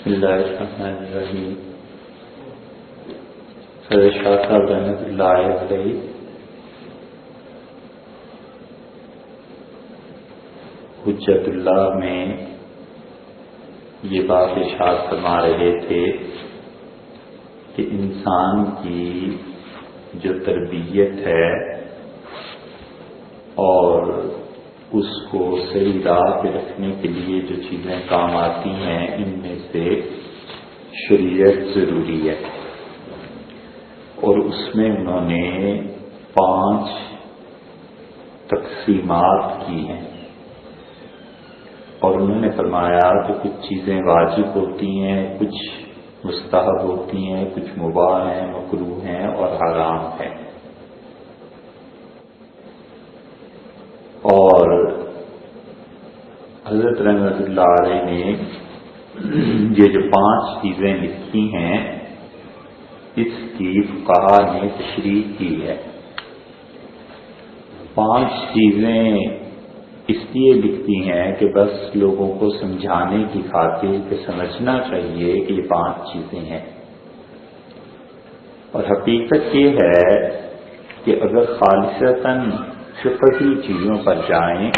بسم اللہ الرحمن الرحیم۔ حضرت شاہ صاحب رحمۃ اللہ علیہ حجت اللہ میں یہ بات ارشاد فرما رہے تھے کہ انسان کی جو تربیت ہے اور اس کو صحیح راہ پہ رکھنے کے لیے جو چیزیں کام آتی ہیں ان میں سے شریعت ضروری ہے، اور اس میں انہوں نے 5 تقسیمات کی ہیں، اور انہوں نے فرمایا کہ کچھ چیزیں واجب ہوتی ہیں، کچھ مستحب ہوتی ہیں، کچھ مباح ہیں، مکروہ ہیں اور حرام ہیں۔ اور حضرت رحمۃ اللہ علیہ نے یہ جو 5 چیزیں لکھی ہیں اس کی فقہا نے تشریح کی ہے۔ 5 چیزیں اس لیے لکھتی ہیں کہ بس لوگوں کو سمجھانے کی خاطر کہ سمجھنا چاہیے کہ یہ 5 چیزیں ہیں، اور حقیقت یہ ہے کہ اگر خالصتاً فقہی چیزوں پر جائیں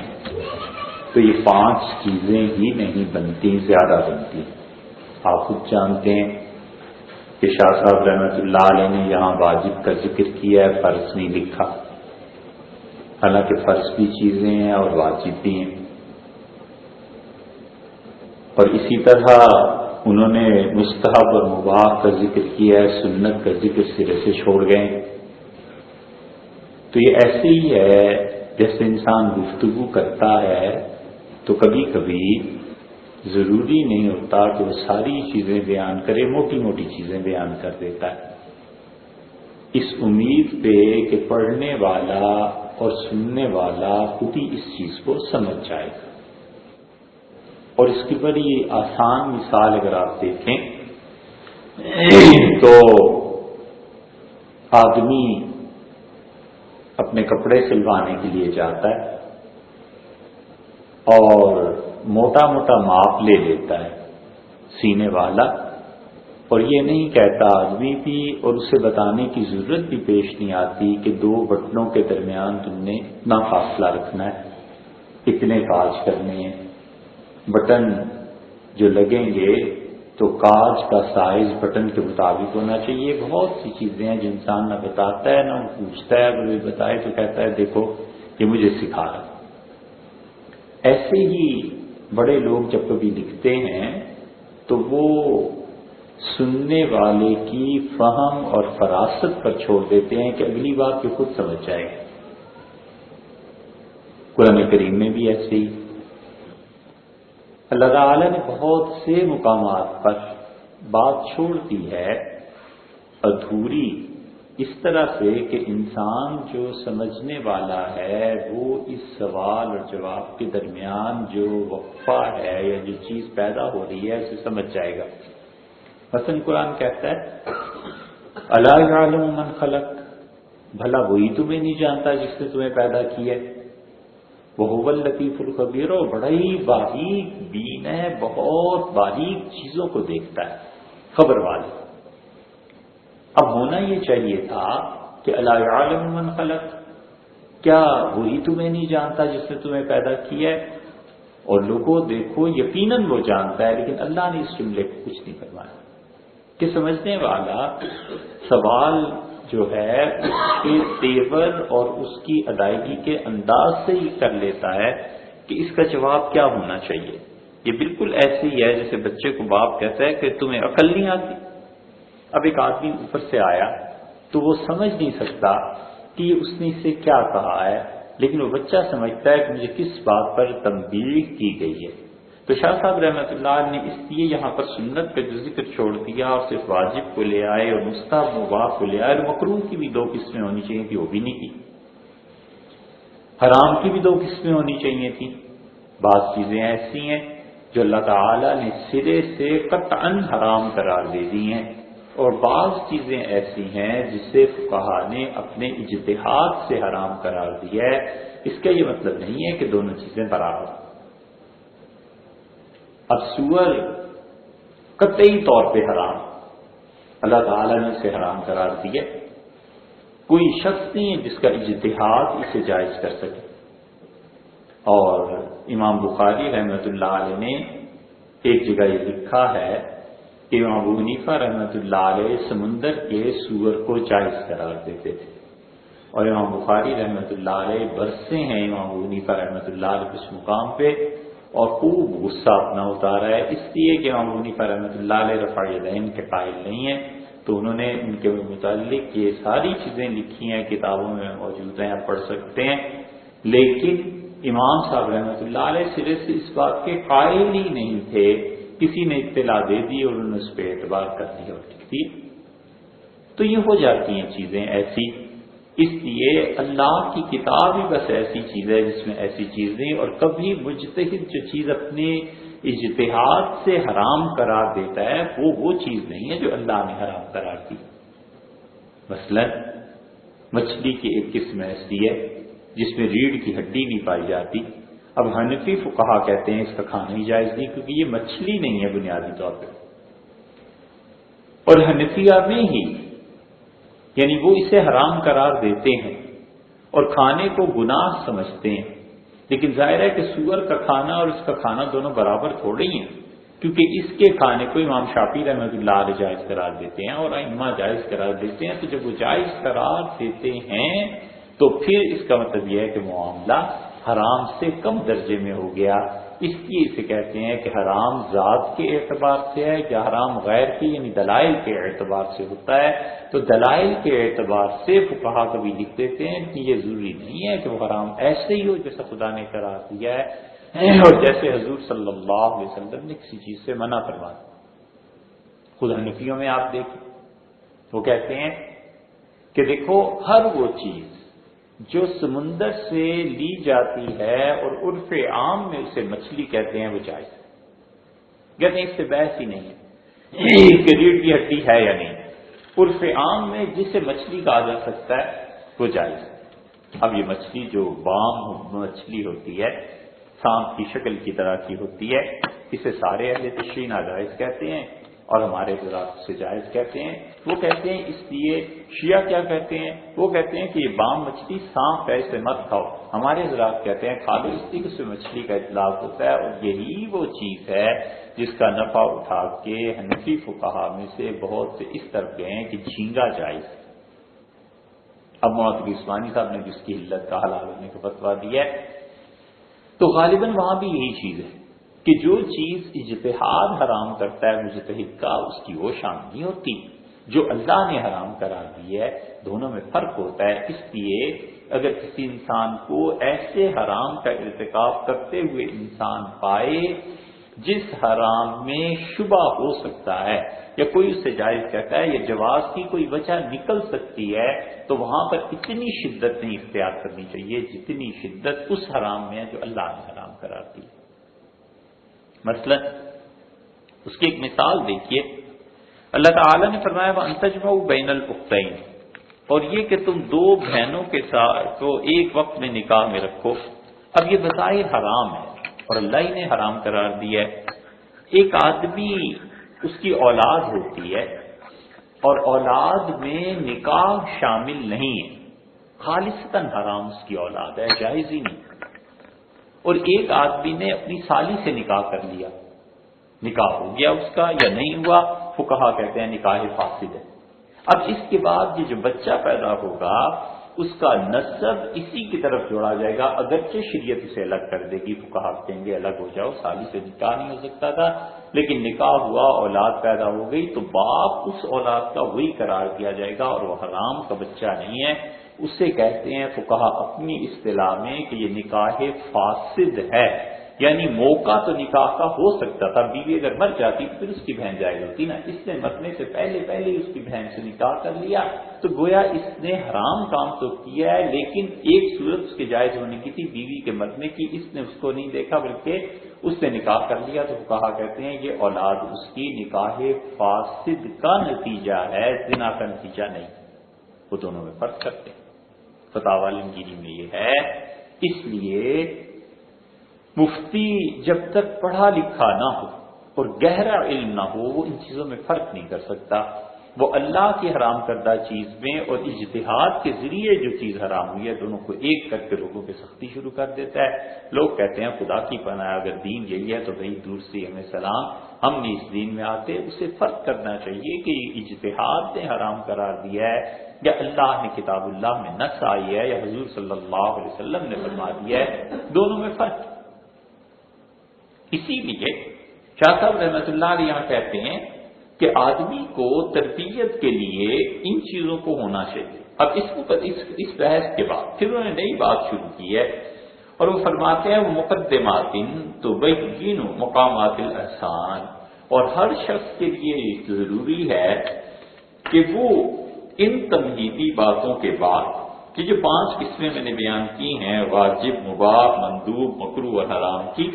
تو یہ 5 چیزیں ہی نہیں بنتی، زیادہ بنتی۔ آپ خود جانتے ہیں کہ شاہ صاحب رحمۃ اللہ علیہ نے یہاں واجب کا ذکر کیا ہے، فرض نہیں لکھا، حالانکہ فرض بھی چیزیں ہیں اور واجب بھی ہیں۔ اور اسی طرح انہوں نے مستحب اور مباح کا ذکر کیا ہے، سنت کا ذکر سرے سے چھوڑ گئے۔ تو یہ ایسے ہی ہے جیسے انسان گفتگو کرتا ہے تو کبھی کبھی ضروری نہیں ہوتا کہ وہ ساری چیزیں بیان کرے، موٹی موٹی چیزیں بیان کر دیتا ہے، اس امید پہ کہ پڑھنے والا اور سننے والا خود ہی اس چیز کو سمجھ جائے گا۔ اور اس کی بڑی آسان مثال اگر آپ دیکھیں تو آدمی اپنے کپڑے سلوانے کے لیے جاتا ہے اور موٹا موٹا ماپ لے لیتا ہے سینے والا، اور یہ نہیں کہتا آدمی بھی، اور اسے بتانے کی ضرورت بھی پیش نہیں آتی کہ 2 بٹنوں کے درمیان تم نے اتنا فاصلہ رکھنا ہے، اتنے کاج کرنے ہیں، بٹن جو لگیں گے تو کاج کا سائز بٹن کے مطابق ہونا چاہیے۔ بہت سی چیزیں ہیں جو انسان نہ بتاتا ہے نہ پوچھتا ہے، اگر وہ بتائے تو کہتا ہے دیکھو یہ مجھے سکھا رہا۔ ایسے ہی بڑے لوگ جب کبھی لکھتے ہیں تو وہ سننے والے کی فہم اور فراست پر چھوڑ دیتے ہیں کہ اگلی بات یہ خود سمجھ جائے گا۔ قرآن کریم میں بھی ایسے ہی اللہ تعالی نے بہت سے مقامات پر بات چھوڑ دی ہے ادھوری، اس طرح سے کہ انسان جو سمجھنے والا ہے وہ اس سوال اور جواب کے درمیان جو وقفہ ہے یا جو چیز پیدا ہو رہی ہے اسے سمجھ جائے گا۔ مثلا قرآن کہتا ہے الا یعلم من خلق، بھلا وہی تمہیں نہیں جانتا جس نے تمہیں پیدا کیا ہے، وَهُوَ اللَّطِيفُ الْخَبِيرُ، بڑا ہی باریک بین ہے، بہت باریک چیزوں کو دیکھتا ہے، خبر والے۔ اب ہونا یہ چاہیے تھا کہ الا یعلم من خلق، کیا وہی تمہیں نہیں جانتا جس نے تمہیں پیدا کیا ہے؟ اور لوگوں دیکھو یقیناً وہ جانتا ہے، لیکن اللہ نے اس جملے کو کچھ نہیں فرمایا کہ سمجھنے والا سوال جو ہے اس کے تیور اور اس کی ادائیگی کے انداز سے ہی کر لیتا ہے کہ اس کا جواب کیا ہونا چاہیے۔ یہ بالکل ایسے ہی ہے جیسے بچے کو باپ کہتا ہے کہ تمہیں عقل نہیں آتی۔ اب ایک آدمی اوپر سے آیا تو وہ سمجھ نہیں سکتا کہ اس نے اسے کیا کہا ہے، لیکن وہ بچہ سمجھتا ہے کہ مجھے کس بات پر تنبیہ کی گئی ہے۔ تو شاہ صاحب رحمۃ اللہ نے اس لیے یہاں پر سنت کا جو ذکر چھوڑ دیا اور صرف واجب کو لے آئے اور مستحب مباح کو لے آئے، اور مکروہ کی بھی 2 قسمیں ہونی چاہیے تھی، وہ بھی نہیں کی، حرام کی بھی 2 قسمیں ہونی چاہیے تھی۔ بعض چیزیں ایسی ہیں جو اللہ تعالی نے سرے سے قطعاً حرام قرار دے دی ہیں، اور بعض چیزیں ایسی ہیں جسے فقہا نے اپنے اجتہاد سے حرام قرار دیا ہے۔ اس کا یہ مطلب نہیں ہے کہ دونوں چیزیں برابر۔ اب سور قطعی طور پہ حرام، اللہ تعالیٰ نے اسے حرام قرار دیا، کوئی شخص نہیں ہے جس کا اجتہاد اسے جائز کر سکے۔ اور امام بخاری رحمۃ اللہ علیہ نے ایک جگہ یہ لکھا ہے کہ امام ابو حنیفہ رحمۃ اللہ علیہ سمندر کے سور کو جائز قرار دیتے تھے، اور امام بخاری رحمۃ اللہ علیہ برسے ہیں امام ابو حنیفہ رحمۃ اللہ علیہ اس مقام پہ، اور خوب غصہ اپنا اتارا ہے، اس لیے کہ امام ابو حنیفہ رحمۃ اللہ علیہ رفع الیدین کے قائل نہیں ہیں، تو انہوں نے ان کے متعلق یہ ساری چیزیں لکھی ہیں، کتابوں میں موجود ہیں، آپ پڑھ سکتے ہیں، لیکن امام صاحب رحمۃ اللہ علیہ سرے سے اس بات کے قائل ہی نہیں تھے، کسی نے اطلاع دے دی اور انہوں نے اس پہ اعتبار کر دیا اور لکھ دی، تو یہ ہو جاتی ہیں چیزیں ایسی۔ اس لیے اللہ کی کتاب ہی بس ایسی چیز ہے جس میں ایسی چیز نہیں، اور کبھی مجتہد جو چیز اپنے اجتہاد سے حرام قرار دیتا ہے وہ چیز نہیں ہے جو اللہ نے حرام قرار دی۔ مثلا مچھلی کی ایک قسم ایسی ہے جس میں ریڑھ کی ہڈی نہیں پائی جاتی، اب حنفی فقہا کہتے ہیں اس کا کھانا ہی جائز نہیں کیونکہ یہ مچھلی نہیں ہے بنیادی طور پہ، اور حنفیہ میں ہی یعنی وہ اسے حرام قرار دیتے ہیں اور کھانے کو گناہ سمجھتے ہیں، لیکن ظاہر ہے کہ سور کا کھانا اور اس کا کھانا دونوں برابر تھوڑے ہی ہیں، کیونکہ اس کے کھانے کو امام شافعی رحمۃ اللہ علیہ جائز قرار دیتے ہیں اور ائمہ جائز قرار دیتے ہیں، تو جب وہ جائز قرار دیتے ہیں تو پھر اس کا مطلب یہ ہے کہ معاملہ حرام سے کم درجے میں ہو گیا، اس لیے اسے کہتے ہیں کہ حرام ذات کے اعتبار سے ہے یا حرام غیر کے یعنی دلائل کے اعتبار سے ہوتا ہے، تو دلائل کے اعتبار سے فقہا کبھی لکھ دیتے ہیں کہ یہ ضروری نہیں ہے کہ وہ حرام ایسے ہی ہو جیسا خدا نے قرار دیا ہے اور جیسے حضور صلی اللہ علیہ وسلم نے کسی چیز سے منع فرما دیا۔ خود حنفیوں میں آپ دیکھیں وہ کہتے ہیں کہ دیکھو ہر وہ چیز جو سمندر سے لی جاتی ہے اور عرف عام میں اسے مچھلی کہتے ہیں وہ جائز ہے، کہتے ہیں اس سے بحث ہی نہیں ہے کہ ریڑھ کی ہڈی ہے یا نہیں، عرف عام میں جسے مچھلی کہا جا سکتا ہے وہ جائز ہے۔ اب یہ مچھلی جو بام مچھلی ہوتی ہے، سانپ کی شکل کی طرح کی ہوتی ہے، اسے سارے اہل تشریح ناجائز کہتے ہیں اور ہمارے حضرات سے جائز کہتے ہیں۔ وہ کہتے ہیں اس لیے شیعہ کیا کہتے ہیں، وہ کہتے ہیں کہ یہ بام مچھلی سانپ ہے اسے مت کھاؤ، ہمارے حضرات کہتے ہیں کھا لو، اس لیے کہ اس میں مچھلی کا اطلاق ہوتا ہے، اور یہی وہ چیز ہے جس کا نفع اٹھا کے حنفی فقہا میں سے بہت سے اس طرف گئے ہیں کہ جھینگا جائز ہے۔ اب مولانا عثمانی صاحب نے جس کی علت کا حلال ہونے کا فتویٰ دیا ہے، تو غالباً وہاں بھی یہی چیز ہے کہ جو چیز اجتہاد حرام کرتا ہے مجتہد کا، اس کی وہ شان نہیں ہوتی جو اللہ نے حرام قرار دی ہے، دونوں میں فرق ہوتا ہے۔ اس لیے اگر کسی انسان کو ایسے حرام کا ارتکاب کرتے ہوئے انسان پائے جس حرام میں شبہ ہو سکتا ہے یا کوئی اس سے جائز کہتا ہے یا جواز کی کوئی وجہ نکل سکتی ہے، تو وہاں پر اتنی شدت نہیں اختیار کرنی چاہیے جتنی شدت اس حرام میں ہے جو اللہ نے حرام قرار دی۔ مثلا اس کی ایک مثال دیکھیے، اللہ تعالیٰ نے فرمایا وَأَن تَجْمَعُوا بَيْنَ الْأُخْتَيْنِ، اور یہ کہ تم دو بہنوں کے ساتھ کو ایک وقت میں نکاح میں رکھو۔ اب یہ بظاہر حرام ہے اور اللہ ہی نے حرام قرار دیا ہے۔ ایک آدمی اس کی اولاد ہوتی ہے اور اولاد میں نکاح شامل نہیں ہے، خالصتاً حرام اس کی اولاد ہے، جائز ہی نہیں، اور ایک آدمی نے اپنی سالی سے نکاح کر لیا، نکاح ہو گیا اس کا یا نہیں ہوا، فقہا کہتے ہیں نکاح فاسد ہے۔ اب اس کے بعد یہ جو بچہ پیدا ہوگا اس کا نسب اسی کی طرف جوڑا جائے گا، اگرچہ شریعت اسے الگ کر دے گی، فقہا کہیں گے الگ ہو جاؤ، سالی سے نکاح نہیں ہو سکتا تھا، لیکن نکاح ہوا، اولاد پیدا ہو گئی، تو باپ اس اولاد کا وہی قرار دیا جائے گا اور وہ حرام کا بچہ نہیں ہے۔ اسے کہتے ہیں فقہا اپنی اصطلاح میں کہ یہ نکاح فاسد ہے، یعنی موقع تو نکاح کا ہو سکتا تھا، بیوی اگر مر جاتی تو پھر اس کی بہن جائز ہوتی نا، اس نے مرنے سے پہلے ہی اس کی بہن سے نکاح کر لیا، تو گویا اس نے حرام کام تو کیا ہے، لیکن ایک صورت اس کے جائز ہونے کی تھی، بیوی کے مرنے کی، اس نے اس کو نہیں دیکھا بلکہ اس نے نکاح کر لیا، تو کہا کہتے ہیں یہ اولاد اس کی نکاح فاسد کا نتیجہ ہے، زنا کا نتیجہ نہیں، وہ دونوں میں فرق کرتے ہیں۔ فتاوی الانجیلی میں یہ ہے، اس لیے مفتی جب تک پڑھا لکھا نہ ہو اور گہرا علم نہ ہو وہ ان چیزوں میں فرق نہیں کر سکتا. وہ اللہ کی حرام کردہ چیز میں اور اجتہاد کے ذریعے جو چیز حرام ہوئی ہے دونوں کو ایک کر کے لوگوں پہ سختی شروع کر دیتا ہے. لوگ کہتے ہیں خدا کی پناہ اگر دین یہی ہے تو بھائی دور سے ہمیں سلام، ہم نہیں اس دین میں آتے. اسے فرق کرنا چاہیے کہ اجتہاد نے حرام قرار دیا ہے یا اللہ نے کتاب اللہ میں نص آئی ہے یا حضور صلی اللہ علیہ وسلم نے فرما دیا ہے، دونوں میں فرق. اسی لیے شاہ صاحب رحمۃ اللہ علیہ یہاں کہتے ہیں کہ آدمی کو تربیت کے لیے ان چیزوں کو ہونا چاہیے. اب اس بحث کے بعد پھر انہوں نے نئی بات شروع کی ہے اور وہ فرماتے ہیں وہ مقدمات تبین مقامات الاحسان، اور ہر شخص کے لیے ضروری ہے کہ وہ ان تمہیدی باتوں کے بعد کہ جو 5 قسمیں میں نے بیان کی ہیں واجب، مباح، مندوب، مکروہ اور حرام کی،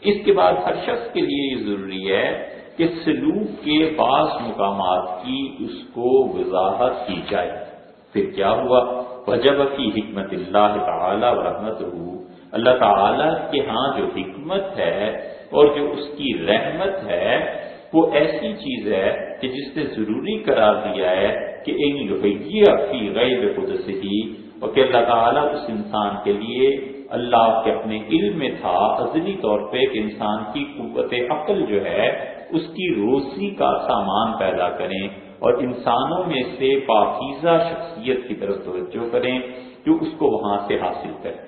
اس کے بعد ہر شخص کے لیے یہ ضروری ہے کہ سلوک کے بعض مقامات کی اس کو وضاحت کی جائے. پھر کیا ہوا؟ وجب کی حکمت اللہ تعالی و رحمتہ، اللہ تعالی کے ہاں جو حکمت ہے اور جو اس کی رحمت ہے وہ ایسی چیز ہے کہ جس نے ضروری قرار دیا ہے کہ ان یحیی فی غیب قدسہ، اور کہ اللہ تعالیٰ اس انسان کے لیے اللہ کے اپنے علم میں تھا ازلی طور پہ کہ انسان کی قوت عقل جو ہے اس کی روزی کا سامان پیدا کریں اور انسانوں میں سے پاکیزہ شخصیت کی طرف توجہ کریں جو اس کو وہاں سے حاصل کریں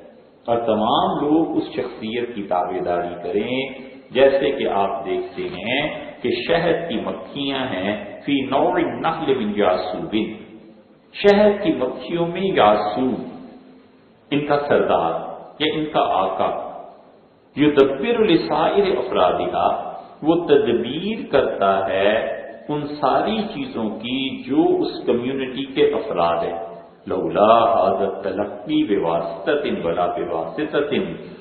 اور تمام لوگ اس شخصیت کی تابعداری کریں. جیسے کہ آپ دیکھتے ہیں کہ شہد کی مکھیاں ہیں فی نوع النحل من یاسوب، شہد کی مکھیوں میں یاسوب ان کا سردار یا ان کا آقا، یدبر لسائر افرادہا، وہ تدبیر کرتا ہے ان ساری چیزوں کی جو اس کمیونٹی کے افراد ہیں. لولا ھذا التلقی بواسطۃ ولا بواسطۃ،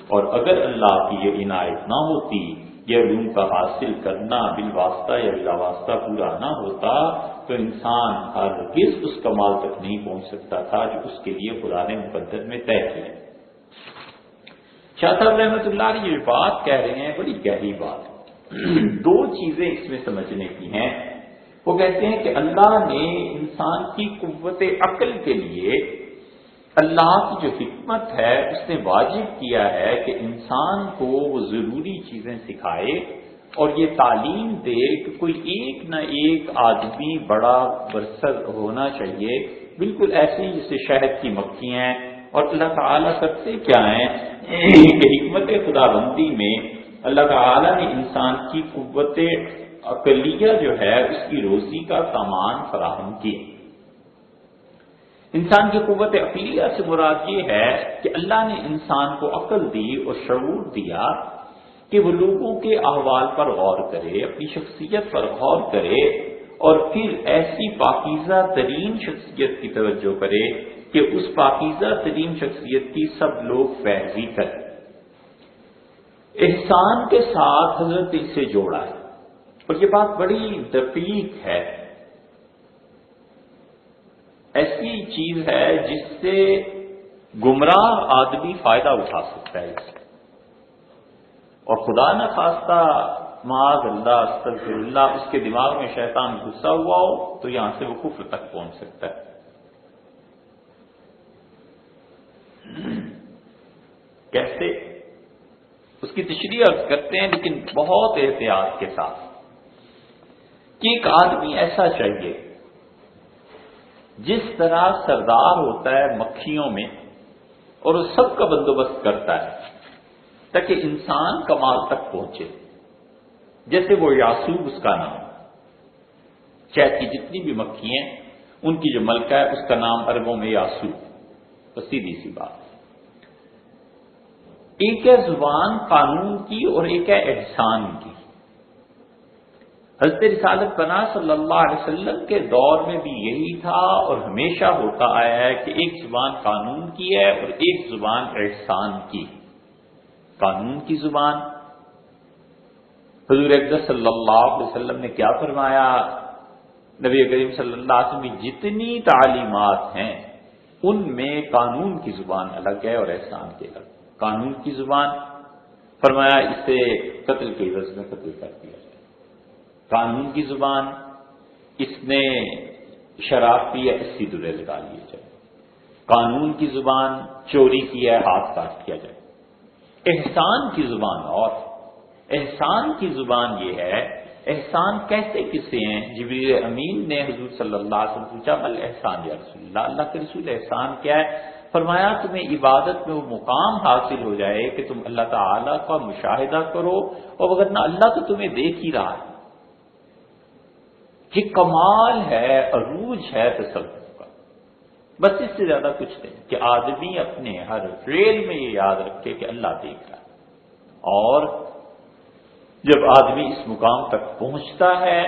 اور اگر اللہ کی یہ عنایت نہ ہوتی، یہ علوم کا حاصل کرنا بالواسطہ یا بلا واسطہ پورا نہ ہوتا تو انسان ہرگز اس کمال تک نہیں پہنچ سکتا تھا جو اس کے لیے خدا نے مقدر میں طے کیا. شاہ صاحب رحمۃ اللہ علیہ یہ بات کہہ رہے ہیں بڑی گہری بات. 2 چیزیں اس میں سمجھنے کی ہیں. وہ کہتے ہیں کہ اللہ نے انسان کی قوت عقل کے لیے اللہ کی جو حکمت ہے اس نے واجب کیا ہے کہ انسان کو وہ ضروری چیزیں سکھائے اور یہ تعلیم دے کہ کوئی ایک نہ ایک آدمی بڑا برسر ہونا چاہیے، بالکل ایسے ہی جیسے شہد کی مکھیاں ہیں. اور اللہ تعالیٰ کرتے کیا ہیں کہ حکمت خدا بندی میں اللہ تعالیٰ نے انسان کی قوت عقلیہ جو ہے اس کی روزی کا سامان فراہم کیا. انسان کی قوت عقلیہ سے مراد یہ ہے کہ اللہ نے انسان کو عقل دی اور شعور دیا کہ وہ لوگوں کے احوال پر غور کرے، اپنی شخصیت پر غور کرے اور پھر ایسی پاکیزہ ترین شخصیت کی توجہ کرے کہ اس پاکیزہ ترین شخصیت کی سب لوگ پیروی کریں. احسان کے ساتھ حضرت اسے جوڑا ہے اور یہ بات بڑی دقیق ہے. ایسی چیز ہے جس سے گمراہ آدمی فائدہ اٹھا سکتا ہے اور خدا نہ خواستہ معاذ اللہ استغفر اللہ اس کے دماغ میں شیطان غصہ ہوا ہو تو یہاں سے وہ کفر تک پہنچ سکتا ہے. کیسے؟ اس کی تشریح کرتے ہیں لیکن بہت احتیاط کے ساتھ کہ ایک آدمی ایسا چاہیے جس طرح سردار ہوتا ہے مکھیوں میں اور وہ سب کا بندوبست کرتا ہے تاکہ انسان کمال تک پہنچے. جیسے وہ یاسوب اس کا نام، شہد کی جتنی بھی مکھی ہیں ان کی جو ملکہ ہے اس کا نام عربوں میں یاسوب. تو سیدھی سی بات، ایک ہے زبان قانون کی اور ایک ہے احسان کی. حضرت رسالت پناہ صلی اللہ علیہ وسلم کے دور میں بھی یہی تھا اور ہمیشہ ہوتا آیا ہے کہ ایک زبان قانون کی ہے اور ایک زبان احسان کی. قانون کی زبان حضور اقدس صلی اللہ علیہ وسلم نے کیا فرمایا؟ نبی کریم صلی اللہ علیہ وسلم کی جتنی تعلیمات ہیں ان میں قانون کی زبان الگ ہے اور احسان کی الگ. قانون کی زبان فرمایا اسے قتل کے عوض میں قتل کر دیا جائے. قانون کی زبان، اس نے شراب پی ہے 80 درے لگا لیے جائے، قانون کی زبان چوری کی ہے ہاتھ کاٹ کیا جائے۔ احسان کی زبان اور احسان کی زبان یہ ہے، احسان کہتے کسے ہیں؟ جبریل امین نے حضور صلی اللہ علیہ وسلم پوچھا مل احسان یا رسول اللہ، اللہ کے رسول احسان کیا ہے؟ فرمایا تمہیں عبادت میں وہ مقام حاصل ہو جائے کہ تم اللہ تعالیٰ کا مشاہدہ کرو، اور وگرنہ اللہ تو تمہیں دیکھ ہی رہا ہے۔ یہ کمال ہے، عروج ہے تصوف کا، بس اس سے زیادہ کچھ نہیں کہ آدمی اپنے ہر فعل میں یہ یاد رکھے کہ اللہ دیکھ رہا ہے۔ اور جب آدمی اس مقام تک پہنچتا ہے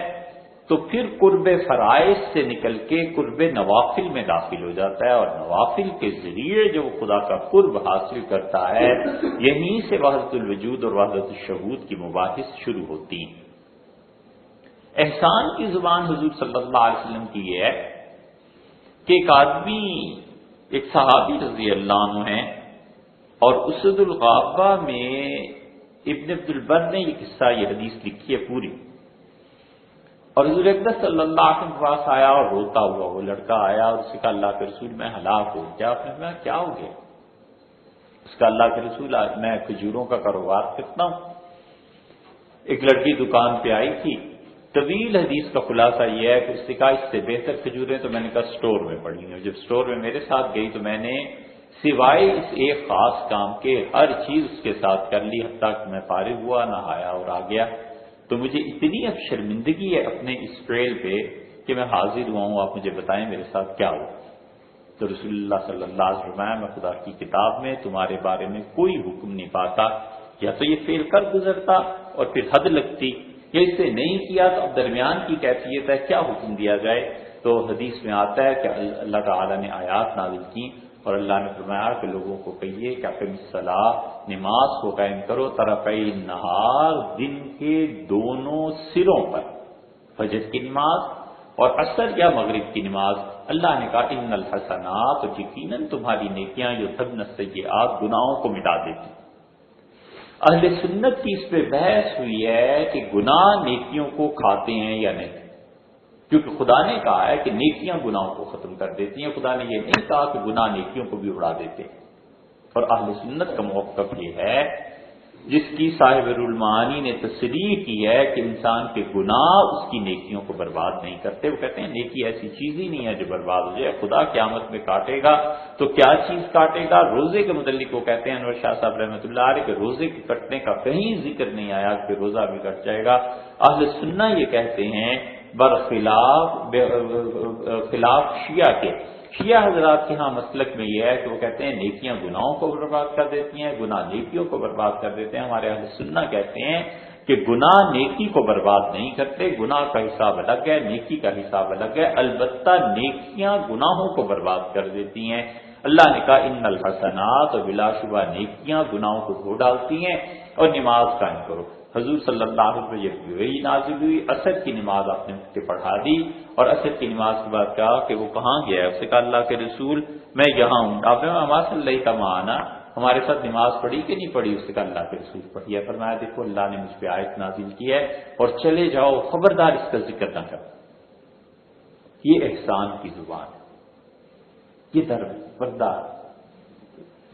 تو پھر قرب فرائض سے نکل کے قرب نوافل میں داخل ہو جاتا ہے، اور نوافل کے ذریعے جو خدا کا قرب حاصل کرتا ہے، یہیں سے وحدت الوجود اور وحدت الشہود کی مباحث شروع ہوتی ہیں۔ احسان کی زبان حضور صلی اللہ علیہ وسلم کی یہ ہے کہ ایک آدمی، ایک صحابی رضی اللہ عنہ ہیں، اور اسد الغابہ میں ابن عبد البر نے یہ قصہ، یہ حدیث لکھی ہے پوری، اور حضور اقدس صلی اللہ علیہ وسلم کے پاس آیا اور روتا ہوا وہ لڑکا آیا اور اس کا اللہ کے رسول میں ہلاک ہو گیا۔ آپ نے کہا کیا ہو گیا؟ اس کا اللہ کے رسول میں کھجوروں کا کاروبار کرتا ہوں، ایک لڑکی دکان پہ آئی تھی، طویل حدیث کا خلاصہ یہ ہے کہ اس نے کہا اس سے بہتر کھجوریں تو میں نے کہا اسٹور میں پڑی ہیں، جب اسٹور میں میرے ساتھ گئی تو میں نے سوائے اس ایک خاص کام کے ہر چیز اس کے ساتھ کر لی، حتیٰ کہ میں فارغ ہوا، نہایا اور آ گیا۔ تو مجھے اتنی اب شرمندگی ہے اپنے اس فعل پہ کہ میں حاضر ہوا ہوں، آپ مجھے بتائیں میرے ساتھ کیا ہو۔ تو رسول اللہ صلی اللہ علیہ وسلم، میں خدا کی کتاب میں تمہارے بارے میں کوئی حکم نہیں پاتا، یا تو یہ فعل کر گزرتا اور پھر حد لگتی، یا اس سے نہیں کیا تو اب درمیان کی کیفیت ہے، کیا حکم دیا جائے؟ تو حدیث میں آتا ہے کہ اللہ تعالیٰ نے آیات نازل کی اور اللہ نے فرمایا کہ لوگوں کو کہیے کہ اقیم الصلاۃ، نماز کو قائم کرو، طرفی النہار، دن کے دونوں سروں پر، فجر کی نماز اور عصر یا مغرب کی نماز۔ اللہ نے کہا ان الحسنات، اور یقیناً تمہاری نیکیاں یذھبن السیئات، گناہوں کو مٹا دیتی۔ اہل سنت کی اس پہ بحث ہوئی ہے کہ گناہ نیکیوں کو کھاتے ہیں یا نہیں، کیونکہ خدا نے کہا ہے کہ نیکیاں گناہوں کو ختم کر دیتی ہیں، خدا نے یہ نہیں کہا کہ گناہ نیکیوں کو بھی اڑا دیتے ہیں۔ اور اہل سنت کا موقف یہ ہے، جس کی صاحب المعانی نے تصریح کی ہے کہ انسان کے گناہ اس کی نیکیوں کو برباد نہیں کرتے۔ وہ کہتے ہیں نیکی ایسی چیز ہی نہیں ہے جو برباد ہو جائے، خدا قیامت میں کاٹے گا تو کیا چیز کاٹے گا؟ روزے کے متعلق وہ کہتے ہیں انور شاہ صاحب رحمۃ اللہ علیہ کہ روزے کے کٹنے کا کہیں ذکر نہیں آیا کہ روزہ بھی کٹ جائے گا۔ اہل سنت یہ کہتے ہیں خلاف شیعہ کے، شیعہ حضرات کے ہاں مسلک میں یہ ہے کہ وہ کہتے ہیں نیکیاں گناہوں کو برباد کر دیتی ہیں، گناہ نیکیوں کو برباد کر دیتے ہیں۔ ہمارے اہل سنت کہتے ہیں کہ گناہ نیکی کو برباد نہیں کرتے، گناہ کا حساب الگ ہے، نیکی کا حساب الگ ہے، البتہ نیکیاں گناہوں کو برباد کر دیتی ہیں۔ اللہ نے کہا ان الحسنات، اور بلا شبہ نیکیاں گناہوں کو دھو ڈالتی ہیں، اور نماز قائم کرو۔ حضور صلی اللہ علیہ وسلم جب وحی نازل ہوئی، عصر کی نماز آپ نے مجھ سے پڑھا دی، اور عصر کی نماز کے بعد کہا کہ وہ کہاں گیا ہے؟ اس نے کہا اللہ کے رسول میں یہاں ہوں۔ آپ نے ہما صلی اللہ کا معنا، ہمارے ساتھ نماز پڑھی کہ نہیں پڑھی؟ اس نے کہا اللہ کے رسول پڑھی ہے۔ فرمایا دیکھو اللہ نے مجھ پہ آیت نازل کی ہے اور چلے جاؤ، خبردار اس کا ذکر نہ کرو۔ یہ احسان کی زبان ہے، یہ دربردار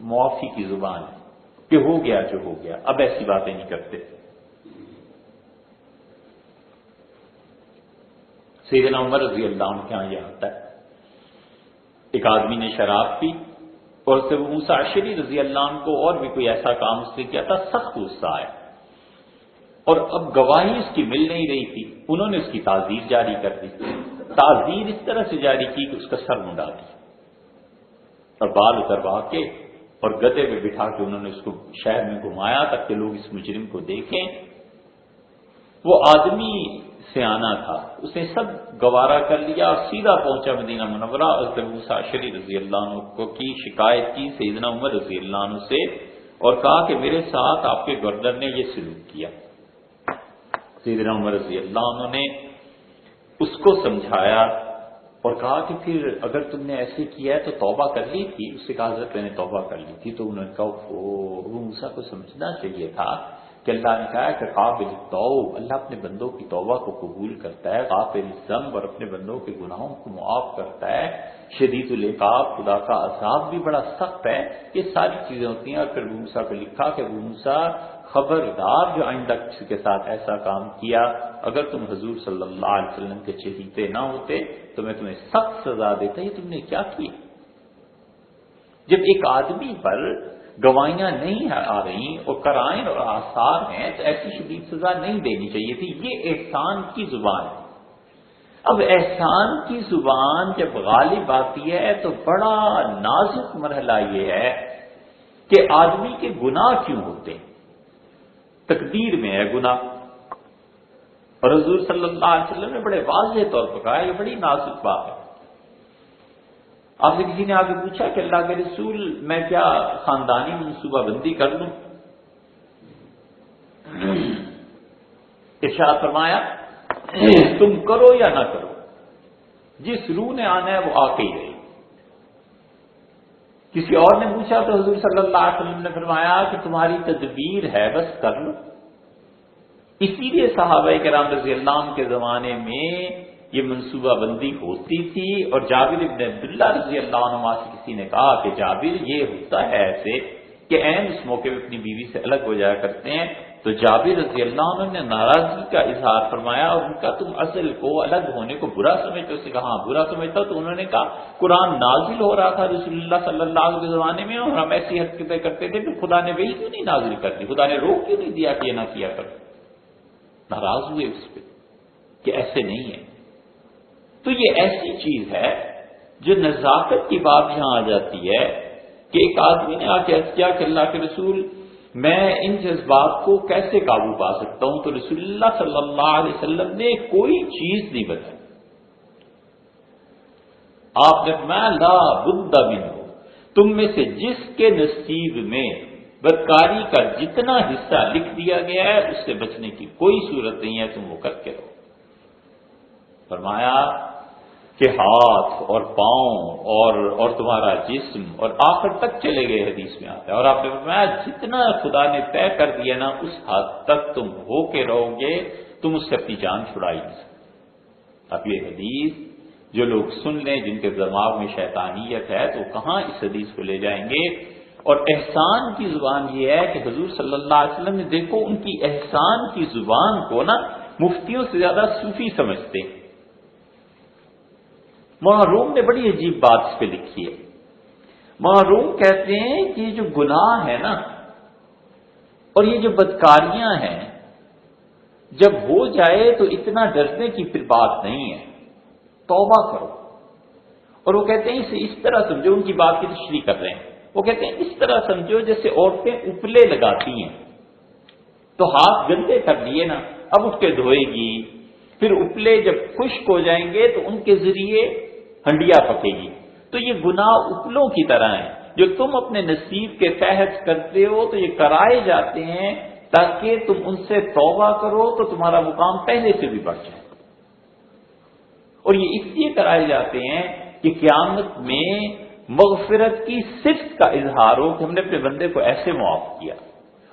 معافی کی زبان ہے کہ ہو گیا جو ہو گیا، اب ایسی باتیں نہیں کرتے۔ سیدنا عمر رضی اللہ عنہ کے یہاں یہ آتا ہے، ایک آدمی نے شراب پی اور اس سے ابو موسیٰ اشعری رضی اللہ عنہ کو اور بھی کوئی ایسا کام اس نے کیا تھا، سخت غصہ آیا، اور اب گواہی اس کی مل نہیں رہی تھی، انہوں نے اس کی تعزیر جاری کر دی۔ تعزیر اس طرح سے جاری کی کہ اس کا سر منڈا دیا اور بال اتروا کے اور گدے پہ بٹھا کے انہوں نے اس کو شہر میں گھمایا تاکہ لوگ اس مجرم کو دیکھیں۔ وہ آدمی سیانہ تھا، اس نے سب گوارا کر لیا اور سیدھا پہنچا مدینہ منورہ، حضرت ابو موسیٰ اشعری رضی اللہ عنہ کی شکایت کی سیدنا عمر رضی اللہ عنہ سے، اور کہا کہ میرے ساتھ آپ کے گورنر نے یہ سلوک کیا۔ سیدنا عمر رضی اللہ عنہ نے اس کو سمجھایا اور کہا کہ پھر اگر تم نے ایسے کیا ہے تو توبہ کر لی تھی؟ اس سے کہا حضرت میں نے توبہ کر لی تھی۔ تو انہوں نے کہا ابو موسیٰ کو سمجھنا چاہیے تھا کہ اللہ نے کہا کہ قابل التوب، اللہ اپنے بندوں کی توبہ کو قبول کرتا ہے، غافر الذنب، اور اپنے بندوں کے گناہوں کو معاف کرتا ہے، شدید العقاب، خدا کا عذاب بھی بڑا سخت ہے۔ یہ ساری چیزیں ہوتی ہیں۔ اور پھر ابو موسیٰ کو لکھا کہ ابو موسیٰ خبردار جو آئندہ کسی کے ساتھ ایسا کام کیا، اگر تم حضور صلی اللہ علیہ وسلم کے چہیتے نہ ہوتے تو میں تمہیں سخت سزا دیتا۔ یہ تم نے کیا کیا؟ جب ایک آدمی پر گواہیاں نہیں آ رہی اور قرائن اور آثار ہیں تو ایسی شدید سزا نہیں دینی چاہیے تھی۔ یہ احسان کی زبان ہے۔ اب احسان کی زبان جب غالب آتی ہے تو بڑا نازک مرحلہ یہ ہے کہ آدمی کے گناہ کیوں ہوتے ہیں۔ تقدیر میں ہے گناہ، اور حضور صلی اللہ علیہ وسلم نے بڑے واضح طور پر کہا یہ بڑی نازک بات ہے۔ آپ سے کسی نے آگے پوچھا کہ اللہ کے رسول میں کیا خاندانی منصوبہ بندی کر لوں؟ ارشاد فرمایا تم کرو یا نہ کرو، جس روح نے آنا ہے وہ آ کے ہی رہے۔ کسی اور نے پوچھا تو حضور صلی اللہ علیہ وسلم نے فرمایا کہ تمہاری تدبیر ہے بس کر لو۔ اسی لیے صحابہ کرام رضی اللہ عنہ کے زمانے میں یہ منصوبہ بندی ہوتی تھی، اور جابر بن عبداللہ رضی اللہ عنہ سے کسی نے کہا کہ جابر یہ ہوتا ہے ایسے کہ عین اس موقع پہ اپنی بیوی سے الگ ہو جایا کرتے ہیں، تو جابر رضی اللہ عنہ نے ناراضگی کا اظہار فرمایا اور ان کا تم اصل کو الگ ہونے کو برا سمجھتے ہو؟ اس نے کہا ہاں برا سمجھتا، تو انہوں نے کہا قرآن نازل ہو رہا تھا رسول اللہ صلی اللہ علیہ وسلم کے زمانے میں اور ہم ایسی حرکتیں کرتے تھے، پھر خدا نے وہی کیوں نہیں نازل کر دی؟ خدا نے روک کیوں نہیں دیا کہ یہ نہ کیا کرو؟ ناراض ہوئے اس پہ کہ ایسے نہیں ہے۔ تو یہ ایسی چیز ہے جو نزاکت کی بات یہاں آ جاتی ہے کہ ایک آدمی نے آ کے عرض کیا کہ اللہ کے رسول میں ان جذبات کو کیسے قابو پا سکتا ہوں؟ تو رسول اللہ صلی اللہ علیہ وسلم نے کوئی چیز نہیں بتائی۔ آپ نے فرمایا لا بد منہ، تم میں سے جس کے نصیب میں بدکاری کا جتنا حصہ لکھ دیا گیا ہے اس سے بچنے کی کوئی صورت نہیں ہے، تم وہ کر کے رہو۔ فرمایا کہ ہاتھ اور پاؤں اور تمہارا جسم اور آخر تک چلے گئے، حدیث میں آتا ہے، اور آپ نے فرمایا جتنا خدا نے طے کر دیا نا اس حد تک تم ہو کے رہو گے، تم اس سے اپنی جان چھڑا ہی نہیں سکتے۔ اب یہ حدیث جو لوگ سن لیں جن کے دماغ میں شیطانیت ہے تو کہاں اس حدیث کو لے جائیں گے؟ اور احسان کی زبان یہ ہے کہ حضور صلی اللہ علیہ وسلم نے دیکھو ان کی احسان کی زبان کو نا مفتیوں سے زیادہ صوفی سمجھتے ہیں۔ مولانا نے بڑی عجیب بات اس پہ لکھی ہے۔ مولانا کہتے ہیں کہ یہ جو گناہ ہے نا اور یہ جو بدکاریاں ہیں جب ہو جائے تو اتنا ڈرنے کی پھر بات نہیں ہے، توبہ کرو۔ اور وہ کہتے ہیں اسے اس طرح سمجھو، ان کی بات کی تشریح کر رہے ہیں، وہ کہتے ہیں اس طرح سمجھو جیسے عورتیں اپلے لگاتی ہیں تو ہاتھ گندے کر لیے نا، اب اٹھ کے دھوئے گی، پھر اپلے جب خشک ہو جائیں گے تو ان کے ذریعے ہنڈیا پکے گی۔ تو یہ گناہ اپلوں کی طرح ہیں جو تم اپنے نصیب کے تحت کرتے ہو، تو یہ کرائے جاتے ہیں تاکہ تم ان سے توبہ کرو تو تمہارا مقام پہلے سے بھی بڑھ جائے۔ اور یہ اس لیے کرائے جاتے ہیں کہ قیامت میں مغفرت کی صفت کا اظہار ہو کہ ہم نے اپنے بندے کو ایسے معاف کیا،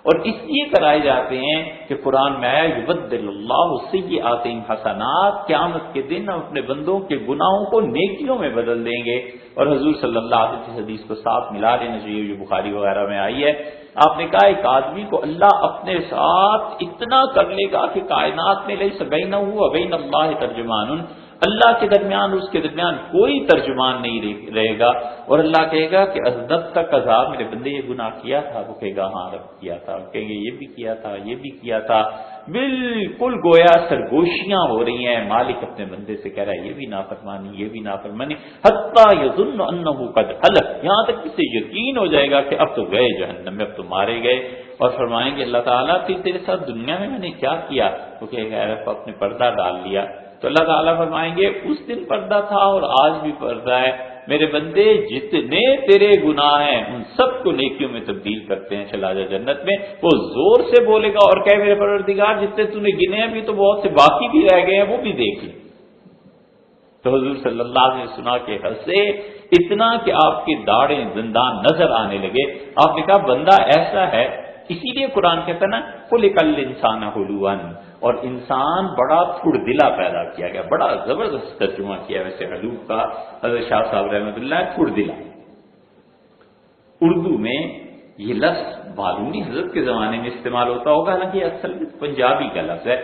اور اس لیے کرائے جاتے ہیں کہ قرآن میں آیا یبدل اللہ سیئات حسنات، قیامت کے دن ہم اپنے بندوں کے گناہوں کو نیکیوں میں بدل دیں گے۔ اور حضور صلی اللہ علیہ وسلم کی حدیث کو ساتھ ملا لینا چاہیے جو بخاری وغیرہ میں آئی ہے۔ آپ نے کہا ایک آدمی کو اللہ اپنے ساتھ اتنا کر لے گا کہ کائنات میں لیس بینہ و بین اللہ ترجمان، اللہ کے درمیان اور اس کے درمیان کوئی ترجمان نہیں رہے گا، اور اللہ کہے گا کہ ازدب تک عذاب میرے بندے یہ گناہ کیا تھا، وہ کہے گا ہاں رب کیا تھا، کہیں گے یہ بھی کیا تھا یہ بھی کیا تھا، بالکل گویا سرگوشیاں ہو رہی ہیں، مالک اپنے بندے سے کہہ رہا ہے یہ بھی نافرمانی یہ بھی نافرمانی، حتی یظن انہ قد ہلک، یہاں تک اسے یقین ہو جائے گا کہ اب تو گئے جہنم میں، اب تو مارے گئے۔ اور فرمائیں گے اللہ تعالیٰ پھر تیرے ساتھ دنیا میں نے کیا کیا؟ وہ کہے گا رب اپنے پردہ ڈال لیا۔ تو اللہ تعالیٰ فرمائیں گے اس دن پردہ تھا اور آج بھی پردہ ہے، میرے بندے جتنے تیرے گناہ ہیں ان سب کو نیکیوں میں تبدیل کرتے ہیں، چلا جا جنت میں۔ وہ زور سے بولے گا اور کہے میرے پروردگار جتنے تو نے گنے ہیں بھی تو بہت سے باقی بھی رہ گئے ہیں، وہ بھی دیکھ لیں۔ تو حضور صلی اللہ علیہ وسلم سنا کے ہنسے اتنا کہ آپ کی داڑھیں زندان نظر آنے لگے۔ آپ نے کہا بندہ ایسا ہے اسی لیے قرآن کہتا ہے نا خلق الانسان حلوان، اور انسان بڑا تھڑ دلا پیدا کیا گیا. بڑا زبردست ترجمہ کیا ویسے حلوب کا حضرت شاہ صاحب رحمۃ اللہ، تھڑ دلا. اردو میں یہ لفظ معلوم نہیں حضرت کے زمانے میں استعمال ہوتا ہوگا، حالانکہ یہ اصل میں پنجابی کا لفظ ہے.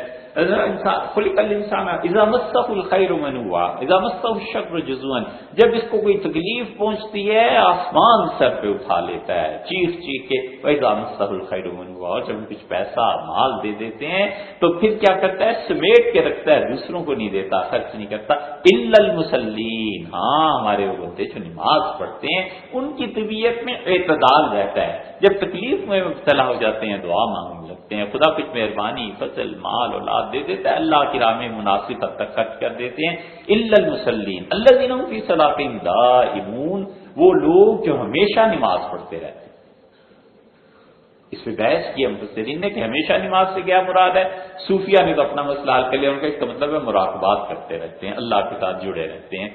خلق الانسان اذا مسہ الخیر منوعا اذا مسہ الشر جزوعا، جب اس کو کوئی تکلیف پہنچتی ہے آسمان سر پہ اٹھا لیتا ہے چیخ چیخ کے. واذا مسہ الخیر منوعا، اور جب ہم کچھ پیسہ مال دے دیتے ہیں تو پھر کیا کرتا ہے؟ سمیٹ کے رکھتا ہے، دوسروں کو نہیں دیتا، خرچ نہیں کرتا. الا المصلین، ہاں ہمارے وہ بندے جو نماز پڑھتے ہیں ان کی طبیعت میں اعتدال رہتا ہے. جب تکلیف میں مبتلا ہو جاتے ہیں دعا مانگنے لگتے ہیں، خدا کچھ مہربانی فضل مال اولاد دے دیتا ہے، اللہ کی راہ میں مناسب حد تک خرچ کر دیتے ہیں. الا المصلین الذین هم فی صلاتهم دائمون، وہ لوگ جو ہمیشہ نماز پڑھتے رہتے ہیں. اس پہ بحث کیا مفسرین نے کہ ہمیشہ نماز سے کیا مراد ہے. صوفیہ نے تو اپنا مسئلہ حل کر لیا، ان کا اس کا مطلب ہے مراقبات کرتے رہتے ہیں، اللہ کے ساتھ جڑے رہتے ہیں.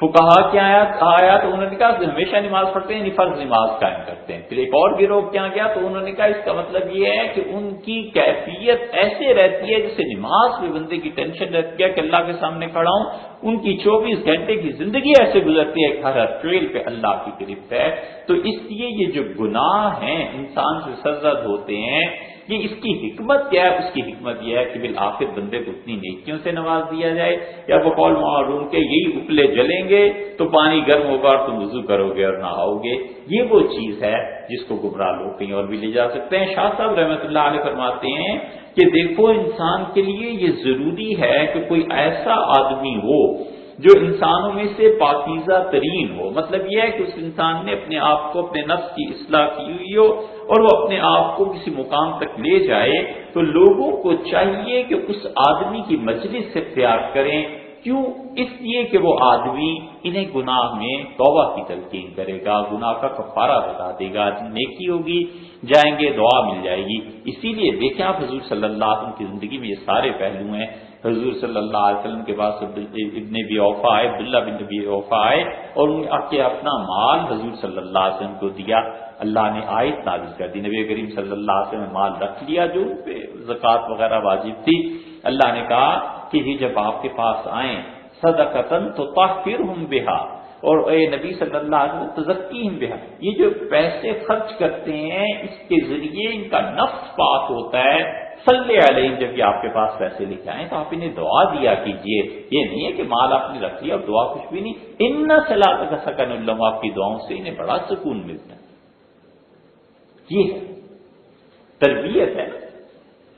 فقہا کیا آیا تو انہوں نے کہا کہ ہمیشہ نماز پڑھتے ہیں، فرض نماز قائم کرتے ہیں. پھر ایک اور گروہ کیا گیا تو انہوں نے کہا اس کا مطلب یہ ہے کہ ان کی کیفیت ایسے رہتی ہے جیسے نماز میں بندے کی ٹینشن رہتی ہے کہ اللہ کے سامنے کھڑا ہوں. ان کی 24 گھنٹے کی زندگی ایسے گزرتی ہے کہ ہر ٹریل پہ اللہ کی گرفت ہے. تو اس لیے یہ جو گناہ ہیں انسان سے سرزد ہوتے ہیں، یہ اس کی حکمت کیا ہے؟ اس کی حکمت یہ ہے کہ بالآخر بندے کو اتنی نیکیوں سے نواز دیا جائے، یا بقول معروف کے یہی اپلے جلیں گے تو پانی گرم ہوگا اور تم وضو کرو گے اور نہاؤ گے. یہ وہ چیز ہے جس کو گمراہ لوگ کہیں اور بھی لے جا سکتے ہیں. شاہ صاحب رحمۃ اللہ علیہ فرماتے ہیں کہ دیکھو انسان کے لیے یہ ضروری ہے کہ کوئی ایسا آدمی ہو جو انسانوں میں سے پاکیزہ ترین ہو. مطلب یہ ہے کہ اس انسان نے اپنے آپ کو، اپنے نفس کی اصلاح کی ہوئی ہو اور وہ اپنے آپ کو کسی مقام تک لے جائے، تو لوگوں کو چاہیے کہ اس آدمی کی مجلس سے اختیار کریں. کیوں؟ اس لیے کہ وہ آدمی انہیں گناہ میں توبہ کی تلقین کرے گا، گناہ کا کفارہ بتا دے گا، نیکی ہوگی، جائیں گے دعا مل جائے گی. اسی لیے دیکھیں آپ حضور صلی اللہ علیہ وسلم کی زندگی میں یہ سارے پہلو ہیں. حضور صلی اللہ علیہ وسلم کے پاس ابن ابی اوفا آئے، عبداللہ بن ابی اوفا آئے اور ان کے اپنا مال حضور صلی اللہ علیہ وسلم کو دیا. اللہ نے آیت نازل کر دی، نبی کریم صلی اللہ علیہ وسلم نے مال رکھ لیا جو ان پہ زکوٰۃ وغیرہ واجب تھی. اللہ نے کہا کہ یہ جب آپ کے پاس آئیں صدقۃ تطہرہم بہا، اور اے نبی صلی اللہ علیہ وسلم تزکیہم بہا، یہ جو پیسے خرچ کرتے ہیں اس کے ذریعے ان کا نفس پاک ہوتا ہے. صلی علیہ، جب یہ آپ کے پاس پیسے لے کے آئیں تو آپ انہیں دعا دیا کیجئے. یہ نہیں ہے کہ مال آپ نے رکھ لیا اور دعا کچھ بھی نہیں. ان صلاتک سکن لہم، آپ کی دعاؤں سے انہیں بڑا سکون ملتا ہے. یہ تربیت ہے،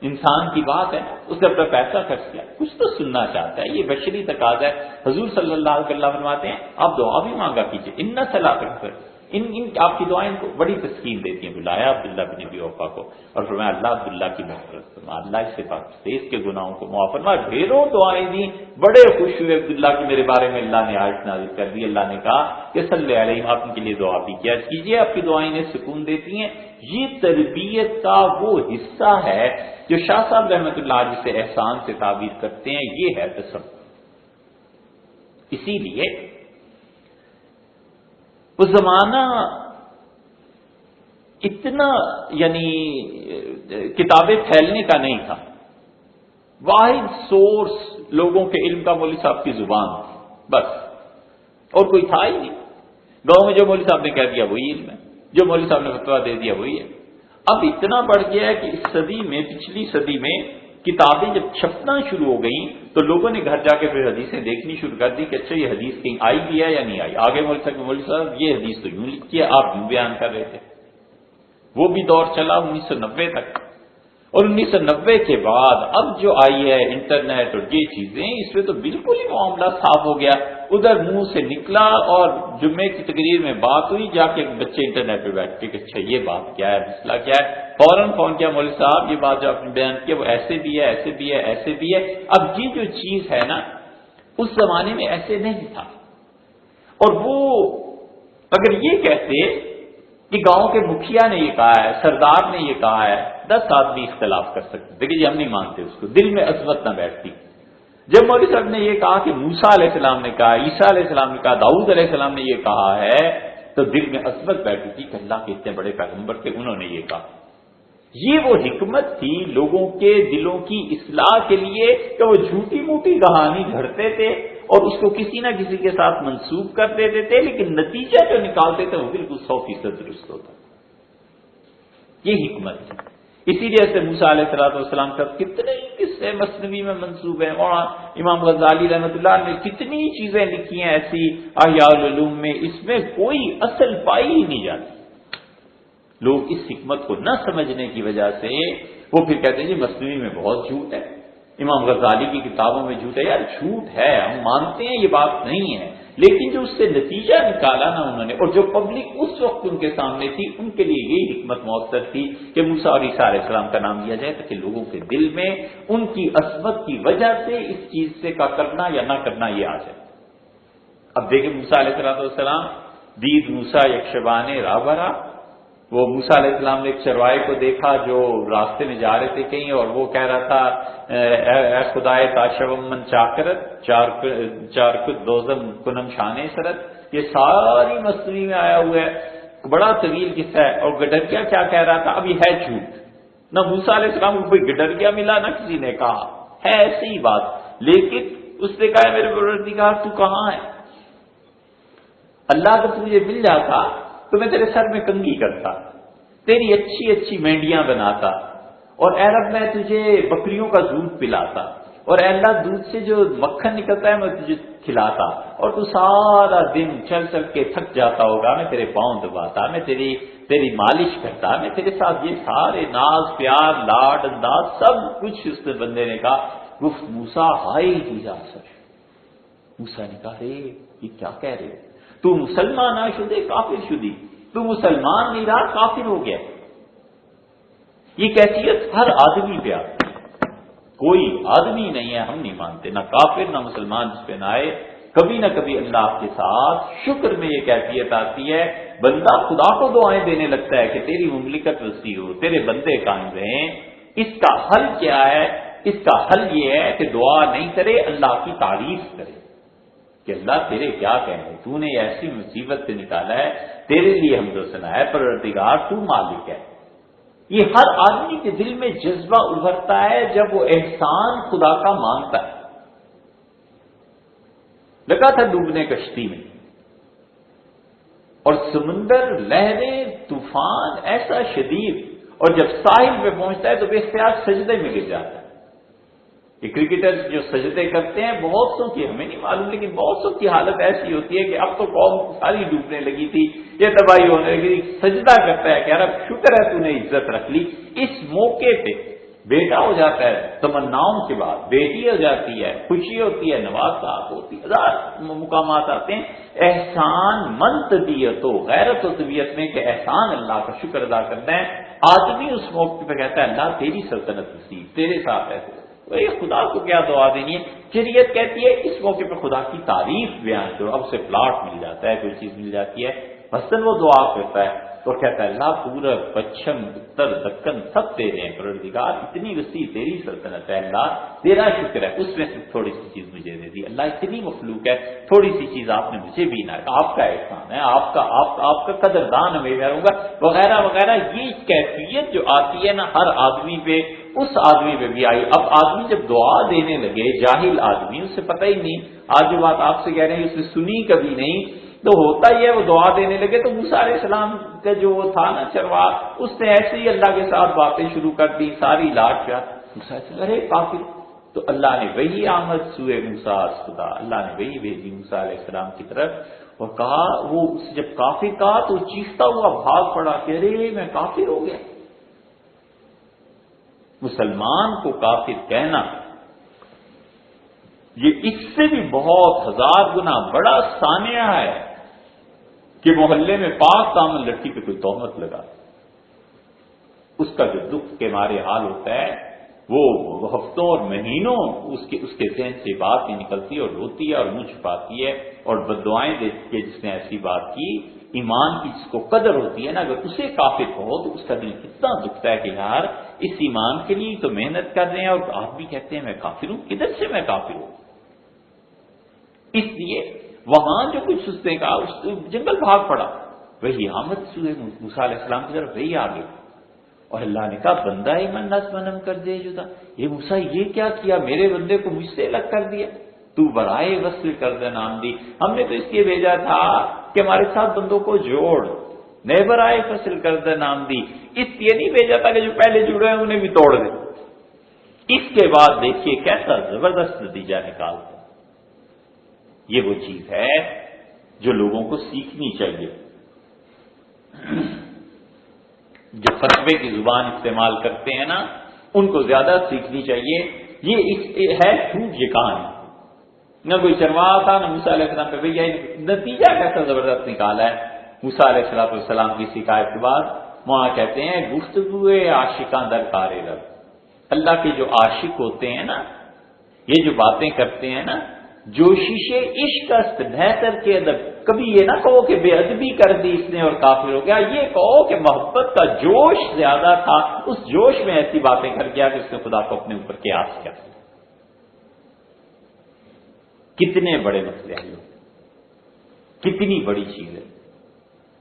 انسان کی بات ہے. اس نے اپنا پیسہ خرچ کیا، کچھ تو سننا چاہتا ہے، یہ بشری تقاضا ہے. حضور صلی اللہ علیہ وسلم فرماتے ہیں آپ دعا بھی مانگا کیجیے. ان صلاتک ان آپ کی دعائیں کو بڑی تسکین دیتی ہیں. بلایا عبداللہ بن ابی اوفا کو اور فرمایا اللہ عبداللہ کی مغفرت فرما، اللہ اس سے پاک سے اس کے گناہوں کو معاف فرما. ڈھیروں دعائیں دی، بڑے خوش ہوئے عبداللہ کی میرے بارے میں اللہ نے آیت نازل کر دی. اللہ نے کہا کہ صلی علیہ، آپ ان کے لیے دعا بھی کیا کیجیے، آپ کی دعائیں انہیں سکون دیتی ہیں. یہ تربیت کا وہ حصہ ہے جو شاہ صاحب رحمۃ اللہ علیہ سے احسان سے تعبیر کرتے ہیں. یہ ہے تصور. اسی لیے وہ زمانہ اتنا یعنی کتابیں پھیلنے کا نہیں تھا. واحد سورس لوگوں کے علم کا مولوی صاحب کی زبان تھی بس، اور کوئی تھا ہی نہیں. گاؤں میں جو مولوی صاحب نے کہہ دیا وہی علم ہے، جو مولوی صاحب نے فتویٰ دے دیا وہی ہے. اب اتنا بڑھ گیا ہے کہ اس صدی میں، پچھلی صدی میں کتابیں جب چھپنا شروع ہو گئیں تو لوگوں نے گھر جا کے پھر حدیثیں دیکھنی شروع کر دی کہ اچھا یہ حدیث کہیں آئی بھی ہے یا نہیں آئی. آگے مولوی صاحب یہ حدیث تو یوں لکھی ہے، آپ یوں بیان کر رہے تھے. وہ بھی دور چلا 1990 تک، اور 1990 کے بعد اب جو آئی ہے انٹرنیٹ اور یہ چیزیں، اس میں تو بالکل ہی معاملہ صاف ہو گیا. ادھر منہ سے نکلا اور جمعے کی تقریر میں بات ہوئی، جا کے بچے انٹرنیٹ پہ بیٹھ کے کہ اچھا یہ بات کیا ہے، مسئلہ کیا ہے. فوراً فون کیا مولوی صاحب یہ بات جو آپ نے بیان کی وہ ایسے بھی ہے، ایسے بھی ہے، ایسے بھی ہے. اب یہ جو چیز ہے نا اس زمانے میں ایسے نہیں تھا. اور وہ اگر یہ کہتے کہ گاؤں کے مکھیا نے یہ کہا ہے، سردار نے یہ کہا ہے، 10 آدمی اختلاف کر سکتے. دیکھیے ہم نہیں مانتے اس کو، دل میں عظمت نہ بیٹھتی. جب مولوی صاحب نے یہ کہا کہ موسیٰ علیہ السلام نے کہا، عیسیٰ علیہ السلام نے کہا، داؤد علیہ السلام نے یہ کہا ہے، تو دل میں عظمت بیٹھی تھی کہ اللہ کے اتنے بڑے پیغمبر تھے، انہوں نے یہ کہا. یہ وہ حکمت تھی لوگوں کے دلوں کی اصلاح کے لیے کہ وہ جھوٹی موٹی کہانی گھڑتے تھے اور اس کو کسی نہ کسی کے ساتھ منسوب کر دیتے تھے، لیکن نتیجہ جو نکالتے تھے وہ بالکل 100% درست ہوتا. یہ حکمت ہے. اسی لیے سے موسیٰ علیہ السلام کا کتنے قصے مثنوی میں منسوب ہیں، اور امام غزالی رحمۃ اللہ نے کتنی چیزیں لکھی ہیں ایسی احیاء العلوم میں، اس میں کوئی اصل پائی ہی نہیں جاتی. لوگ اس حکمت کو نہ سمجھنے کی وجہ سے وہ پھر کہتے ہیں جی مثنوی میں بہت جھوٹ ہے، امام غزالی کی کتابوں میں جھوٹ ہے. یار جھوٹ ہے، ہم مانتے ہیں یہ بات نہیں ہے، لیکن جو اس سے نتیجہ نکالا نا انہوں نے، اور جو پبلک اس وقت ان کے سامنے تھی، ان کے لیے یہی حکمت مؤثر تھی کہ موسیٰ اور عیسیٰ علیہ السلام کا نام لیا جائے تاکہ لوگوں کے دل میں ان کی عصمت کی وجہ سے اس چیز سے کا کرنا یا نہ کرنا یہ آ جائے. اب دیکھیں موسیٰ علیہ السلام دید موسیٰ یک شبانے راہ برا. وہ موسیٰ علیہ السلام نے ایک چرواہے کو دیکھا جو راستے میں جا رہے تھے کہیں، اور وہ کہہ رہا تھا اے خدائے تاشوم من چاکرت چارکت دوزم کنم شانے سرت. یہ ساری مصنوعی میں آیا ہوا ہے، بڑا طویل قصہ ہے. اور گڈریا کیا کہہ رہا تھا؟ اب یہ ہے جھوٹ. نہ موسیٰ علیہ السلام کو کوئی گڈریا ملا، نہ کسی نے کہا ہے ایسی ہی بات، لیکن اس نے کہا میرے پروردگار تو کہاں ہے؟ اللہ کا تجھے مل جاتا تو میں تیرے سر میں کنگھی کرتا، تیری اچھی اچھی مینڈیاں بناتا، اور اے رب میں تجھے بکریوں کا دودھ پلاتا، اور اے اللہ دودھ سے جو مکھن نکلتا ہے میں تجھے کھلاتا، اور تو سارا دن چل چل کے تھک جاتا ہوگا، میں تیرے پاؤں دباتا، میں تیری مالش کرتا، میں تیرے ساتھ یہ سارے ناز پیار لاڈ انداز سب کچھ. اس بندے نے کہا گفت موسیٰ ہائی ہی جا سر. موسیٰ نے کہا رے یہ کیا کہہ رہے ہو؟ تو مسلمان آ شدے کافر شدی، تو مسلمان نہیں رہا کافر ہو گیا. یہ کیفیت ہر آدمی پہ آتی ہے. کوئی آدمی نہیں ہے، ہم نہیں مانتے، نہ کافر نہ مسلمان جس پہ نہ آئے، کبھی نہ کبھی اللہ کے ساتھ شکر میں یہ کیفیت آتی ہے. بندہ خدا کو دعائیں دینے لگتا ہے کہ تیری مملکت وسیع ہو، تیرے بندے قائم رہیں. اس کا حل کیا ہے؟ اس کا حل یہ ہے کہ دعا نہیں کرے، اللہ کی تعریف کرے کہ اللہ تیرے کیا کہنے، تو نے ایسی مصیبت سے نکالا ہے، تیرے لیے حمد و ثنا ہے پروردگار، تو مالک ہے. یہ ہر آدمی کے دل میں جذبہ ابھرتا ہے جب وہ احسان خدا کا مانگتا ہے. لگا تھا ڈوبنے کشتی میں، اور سمندر لہریں طوفان ایسا شدید، اور جب ساحل پہ پہنچتا ہے تو بے اختیار سجدے میں گر جاتا ہے. یہ کرکٹر جو سجدے کرتے ہیں بہت سو کی ہمیں نہیں معلوم، لیکن بہت سو کی حالت ایسی ہوتی ہے کہ اب تو قوم ساری ڈوبنے لگی تھی، یہ تباہی ہونے لگی، سجدہ کرتا ہے کہ یار اب شکر ہے تو نے عزت رکھ لی. اس موقع پہ بیٹا ہو جاتا ہے، تمناؤں کے بعد بیٹی ہو جاتی ہے، خوشی ہوتی ہے، نوازات ہوتی ہے، ہزار مقامات آتے ہیں. احسان مند طبیعت و غیرت و طبیعت میں کہ احسان اللہ کا شکر ادا کرنا ہے. آدمی اس موقع پہ کہتا ہے اللہ تیری سلطنت وسیع، تیرے ساتھ ہے. خدا کو کیا دعا دینی ہے؟ شریعت کہتی ہے اس موقع پہ خدا کی تعریف بیان کرو. اب سے پلاٹ مل جاتا ہے، کوئی چیز مل جاتی ہے، مثلاً وہ دعا کرتا ہے اور کہتا ہے اللہ پورب پچھم اتر دکن سب تیرے ہیں پروردگار، اتنی وسیع تیری سلطنت ہے، اللہ تیرا شکر ہے، اس میں سے تھوڑی سی چیز مجھے دے دی. اللہ اتنی مخلوق ہے، تھوڑی سی چیز آپ نے مجھے بھی نہ، آپ کا احسان ہے، آپ کا قدردان میں رہوں گا وغیرہ وغیرہ. یہ کیفیت جو آتی ہے نا ہر آدمی پہ، اس آدمی پہ بھی آئی. اب آدمی جب دعا دینے لگے، جاہل آدمی، اسے پتہ ہی نہیں، آج جو بات آپ سے کہہ رہے ہیں اس نے سنی کبھی نہیں، تو ہوتا ہی ہے وہ دعا دینے لگے. تو موسیٰ علیہ السلام کا جو وہ تھا نا چرواہ، اس نے ایسے ہی اللہ کے ساتھ باتیں شروع کر دی، ساری لاٹ پیا. ارے کافر، تو اللہ نے وہی آمد سوئے موسیٰ خدا، اللہ نے وہی بھیجی موسیٰ علیہ السلام کی طرف، اور کہا وہ جب کافر کہا تو چیختا ہوا بھاگ پڑا کہ ارے میں کافر ہو گیا. مسلمان کو کافر کہنا یہ اس سے بھی بہت ہزار گنا بڑا سانحہ ہے کہ محلے میں پاک دامن لڑکی پہ کوئی تہمت لگا. اس کا جو دکھ کے مارے حال ہوتا ہے وہ ہفتوں اور مہینوں اس کے ذہن سے بات نہیں نکلتی، اور روتی ہے اور منہ چھپاتی ہے اور بددعائیں دیتی ہے جس نے ایسی بات کی. ایمان کی جس کو قدر ہوتی ہے نا، اگر اسے کافر ہو تو اس کا دل کتنا دکھتا ہے کہ یار اس ایمان کے لیے تو محنت کر رہے ہیں اور آپ بھی کہتے ہیں میں کافر ہوں. کدھر سے میں کافر ہوں؟ اس لیے وہاں جو کچھ اس نے کہا اس جنگل بھاگ پڑا. وہی آمد سوئے موسیٰ علیہ السلام کی طرف وہی آگے. اور اللہ نے کہا بندہ ہی من نس منم کر دے جدا، یہ موسیٰ یہ کیا کیا، میرے بندے کو مجھ سے الگ کر دیا، تو برائے وصل کر دے نام دی، ہم نے تو اس لیے بھیجا تھا کہ ہمارے ساتھ بندوں کو جوڑ، نئے برائے فصل کر دے نام دی، اس لیے نہیں بھیجا تھا کہ جو پہلے جڑے ہیں انہیں بھی توڑ دے۔ اس کے بعد دیکھیے کیسا زبردست نتیجہ نکالتا، یہ وہ چیز ہے جو لوگوں کو سیکھنی چاہیے۔ جو فتوے کی زبان استعمال کرتے ہیں نا ان کو زیادہ سیکھنی چاہیے۔ یہ ہے جھوٹ، یہ کہانی نہ کوئی چروا تھا نہ موسیٰ علیہ السلام پہ، بھیا نتیجہ کیسا زبردست نکالا ہے۔ موسیٰ علیہ السلام کی شکایت کے بعد وہاں کہتے ہیں گفتگو عاشقاں در کار رب، اللہ کے جو عاشق ہوتے ہیں نا یہ جو باتیں کرتے ہیں نا، جوشش عشق است بہتر کے ادب، کبھی یہ نہ کہو کہ بے ادبی کر دی اس نے اور کافر ہو گیا، یہ کہو کہ محبت کا جوش زیادہ تھا، اس جوش میں ایسی باتیں کر گیا کہ اس نے خدا کو اپنے اوپر قیاس کیا۔ کتنے بڑے مسئلے ہیں، کتنی بڑی چیز ہے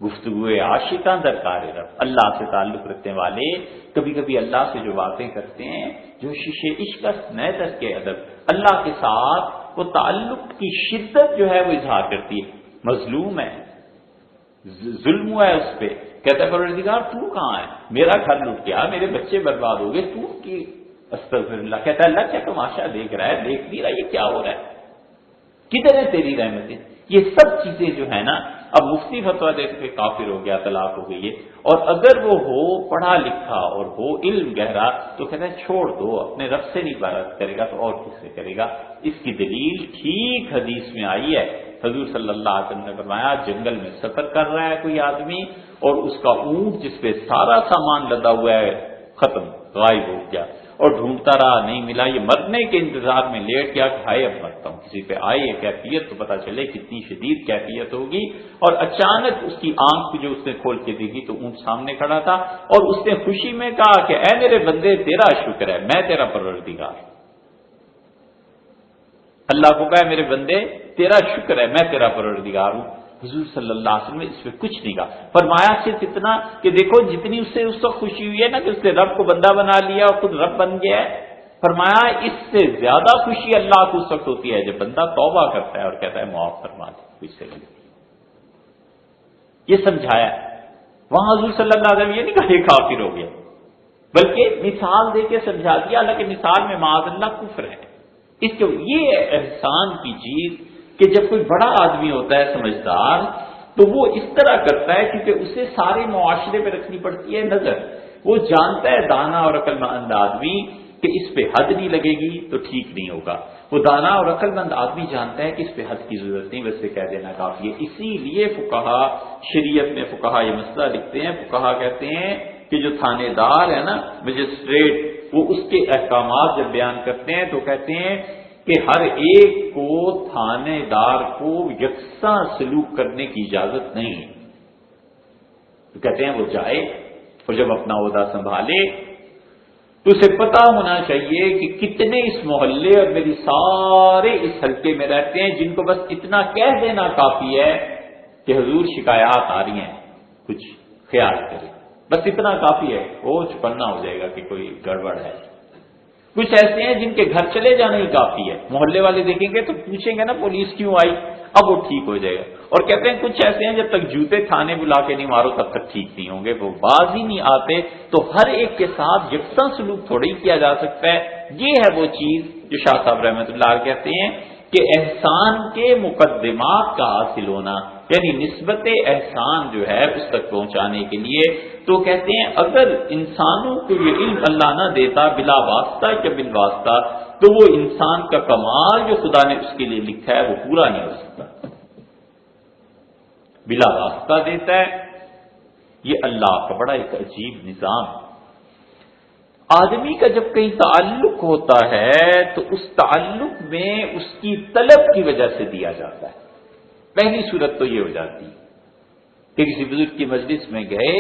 گفتگو عاشقاں درکار رب۔ اللہ سے تعلق رکھنے والے کبھی کبھی اللہ سے جو باتیں کرتے ہیں جو شیشے عشق نیتر کے ادب، اللہ کے ساتھ وہ تعلق کی شدت جو ہے وہ اظہار کرتی ہے۔ مظلوم ہے، ظلم ہوا ہے اس پہ، کہتا ہے پروردگار تو کہاں ہے، میرا گھر لوٹ گیا، میرے بچے برباد ہو گئے، تو کی استغفر اللہ، کہتا ہے اللہ کیا تماشا دیکھ رہا ہے، دیکھ نہیں رہا یہ کیا ہو رہا ہے، کدھر ہے تیری رحمتیں۔ یہ سب چیزیں جو ہے نا، اب مفتی فتویٰ دیتے کہ کافر ہو گیا، طلاق ہو گئی ہے، اور اگر وہ ہو پڑھا لکھا اور ہو علم گہرا تو کہتے ہیں چھوڑ دو، اپنے رب سے نہیں بات کرے گا تو اور کس سے کرے گا۔ اس کی دلیل ٹھیک حدیث میں آئی ہے، حضور صلی اللہ علیہ وسلم نے فرمایا جنگل میں سفر کر رہا ہے کوئی آدمی اور اس کا اونٹ جس پہ سارا سامان لدا ہوا ہے ختم، غائب ہو گیا، اور ڈھونڈتا رہا نہیں ملا، یہ مرنے کے انتظار میں لیٹ گیا کہ ہائے اب مرتا ہوں، کسی پہ آئی ہے کیفیت تو پتا چلے کتنی شدید کیفیت ہوگی، اور اچانک اس کی آنکھ جو اس نے کھول کے دیکھی تو اونٹ سامنے کھڑا تھا، اور اس نے خوشی میں کہا کہ اے میرے بندے تیرا شکر ہے، میں تیرا پروردگار، اللہ کو کہا میرے بندے تیرا شکر ہے، میں تیرا پروردگار ہوں۔ حضور صلی اللہ علیہ وسلم نے اس پہ کچھ نہیں کہا، فرمایا صرف اتنا کہ دیکھو جتنی اس سے اس وقت خوشی ہوئی ہے نا کہ اس نے رب کو بندہ بنا لیا اور خود رب بن گیا ہے، فرمایا اس سے زیادہ خوشی اللہ کو اس وقت ہوتی ہے جب بندہ توبہ کرتا ہے اور کہتا ہے معاف فرما دے کچھ سے غلطی۔ یہ سمجھایا وہاں حضور صلی اللہ علیہ وسلم یہ نہیں کہا یہ کافر ہو گیا، بلکہ مثال دے کے سمجھا دیا، حالانکہ مثال میں معاذ اللہ کفر ہے۔ اس کے یہ احسان کی چیز کہ جب کوئی بڑا آدمی ہوتا ہے سمجھدار تو وہ اس طرح کرتا ہے کیونکہ اسے سارے معاشرے پہ رکھنی پڑتی ہے نظر، وہ جانتا ہے دانا اور عقل مند آدمی کہ اس پہ حد نہیں لگے گی تو ٹھیک نہیں ہوگا، وہ دانا اور عقل مند آدمی جانتا ہے کہ اس پہ حد کی ضرورت نہیں، ویسے کہہ دینا کافی ہے۔ اسی لیے فقہا شریعت میں فقہا یہ مسئلہ لکھتے ہیں، فقہا کہتے ہیں کہ جو تھانے دار ہے نا مجسٹریٹ، وہ اس کے احکامات جب بیان کرتے ہیں تو کہتے ہیں کہ ہر ایک کو تھانے دار کو یکساں سلوک کرنے کی اجازت نہیں ہے، تو کہتے ہیں وہ جائے اور جب اپنا عہدہ سنبھالے تو اسے پتا ہونا چاہیے کہ کتنے اس محلے اور میری سارے اس حلقے میں رہتے ہیں جن کو بس اتنا کہہ دینا کافی ہے کہ حضور شکایات آ رہی ہیں کچھ خیال کرے، بس اتنا کافی ہے، وہ چھپنا ہو جائے گا کہ کوئی گڑبڑ ہے۔ کچھ ایسے ہیں جن کے گھر چلے جانا ہی کافی ہے، محلے والے دیکھیں گے تو پوچھیں گے نا پولیس کیوں آئی، اب وہ ٹھیک ہو جائے گا۔ اور کہتے ہیں کچھ ایسے ہیں جب تک جوتے تھانے بلا کے نہیں مارو تب تک ٹھیک نہیں ہوں گے، وہ باز ہی نہیں آتے، تو ہر ایک کے ساتھ یکساں سلوک تھوڑی کیا جا سکتا ہے۔ یہ ہے وہ چیز جو شاہ صاحب رحمۃ اللہ علیہ کہتے ہیں کہ احسان کے مقدمات کا حاصل ہونا، یعنی نسبت احسان جو ہے اس تک پہنچانے کے لیے، تو کہتے ہیں اگر انسانوں کو یہ علم اللہ نہ دیتا بلا واسطہ یا بالواسطہ تو وہ انسان کا کمال جو خدا نے اس کے لیے لکھا ہے وہ پورا نہیں ہو سکتا، بلا واسطہ دیتا ہے۔ یہ اللہ کا بڑا ایک عجیب نظام۔ آدمی کا جب کہیں تعلق ہوتا ہے تو اس تعلق میں اس کی طلب کی وجہ سے دیا جاتا ہے۔ پہلی صورت تو یہ ہو جاتی ہے کہ کسی بزرگ کی مجلس میں گئے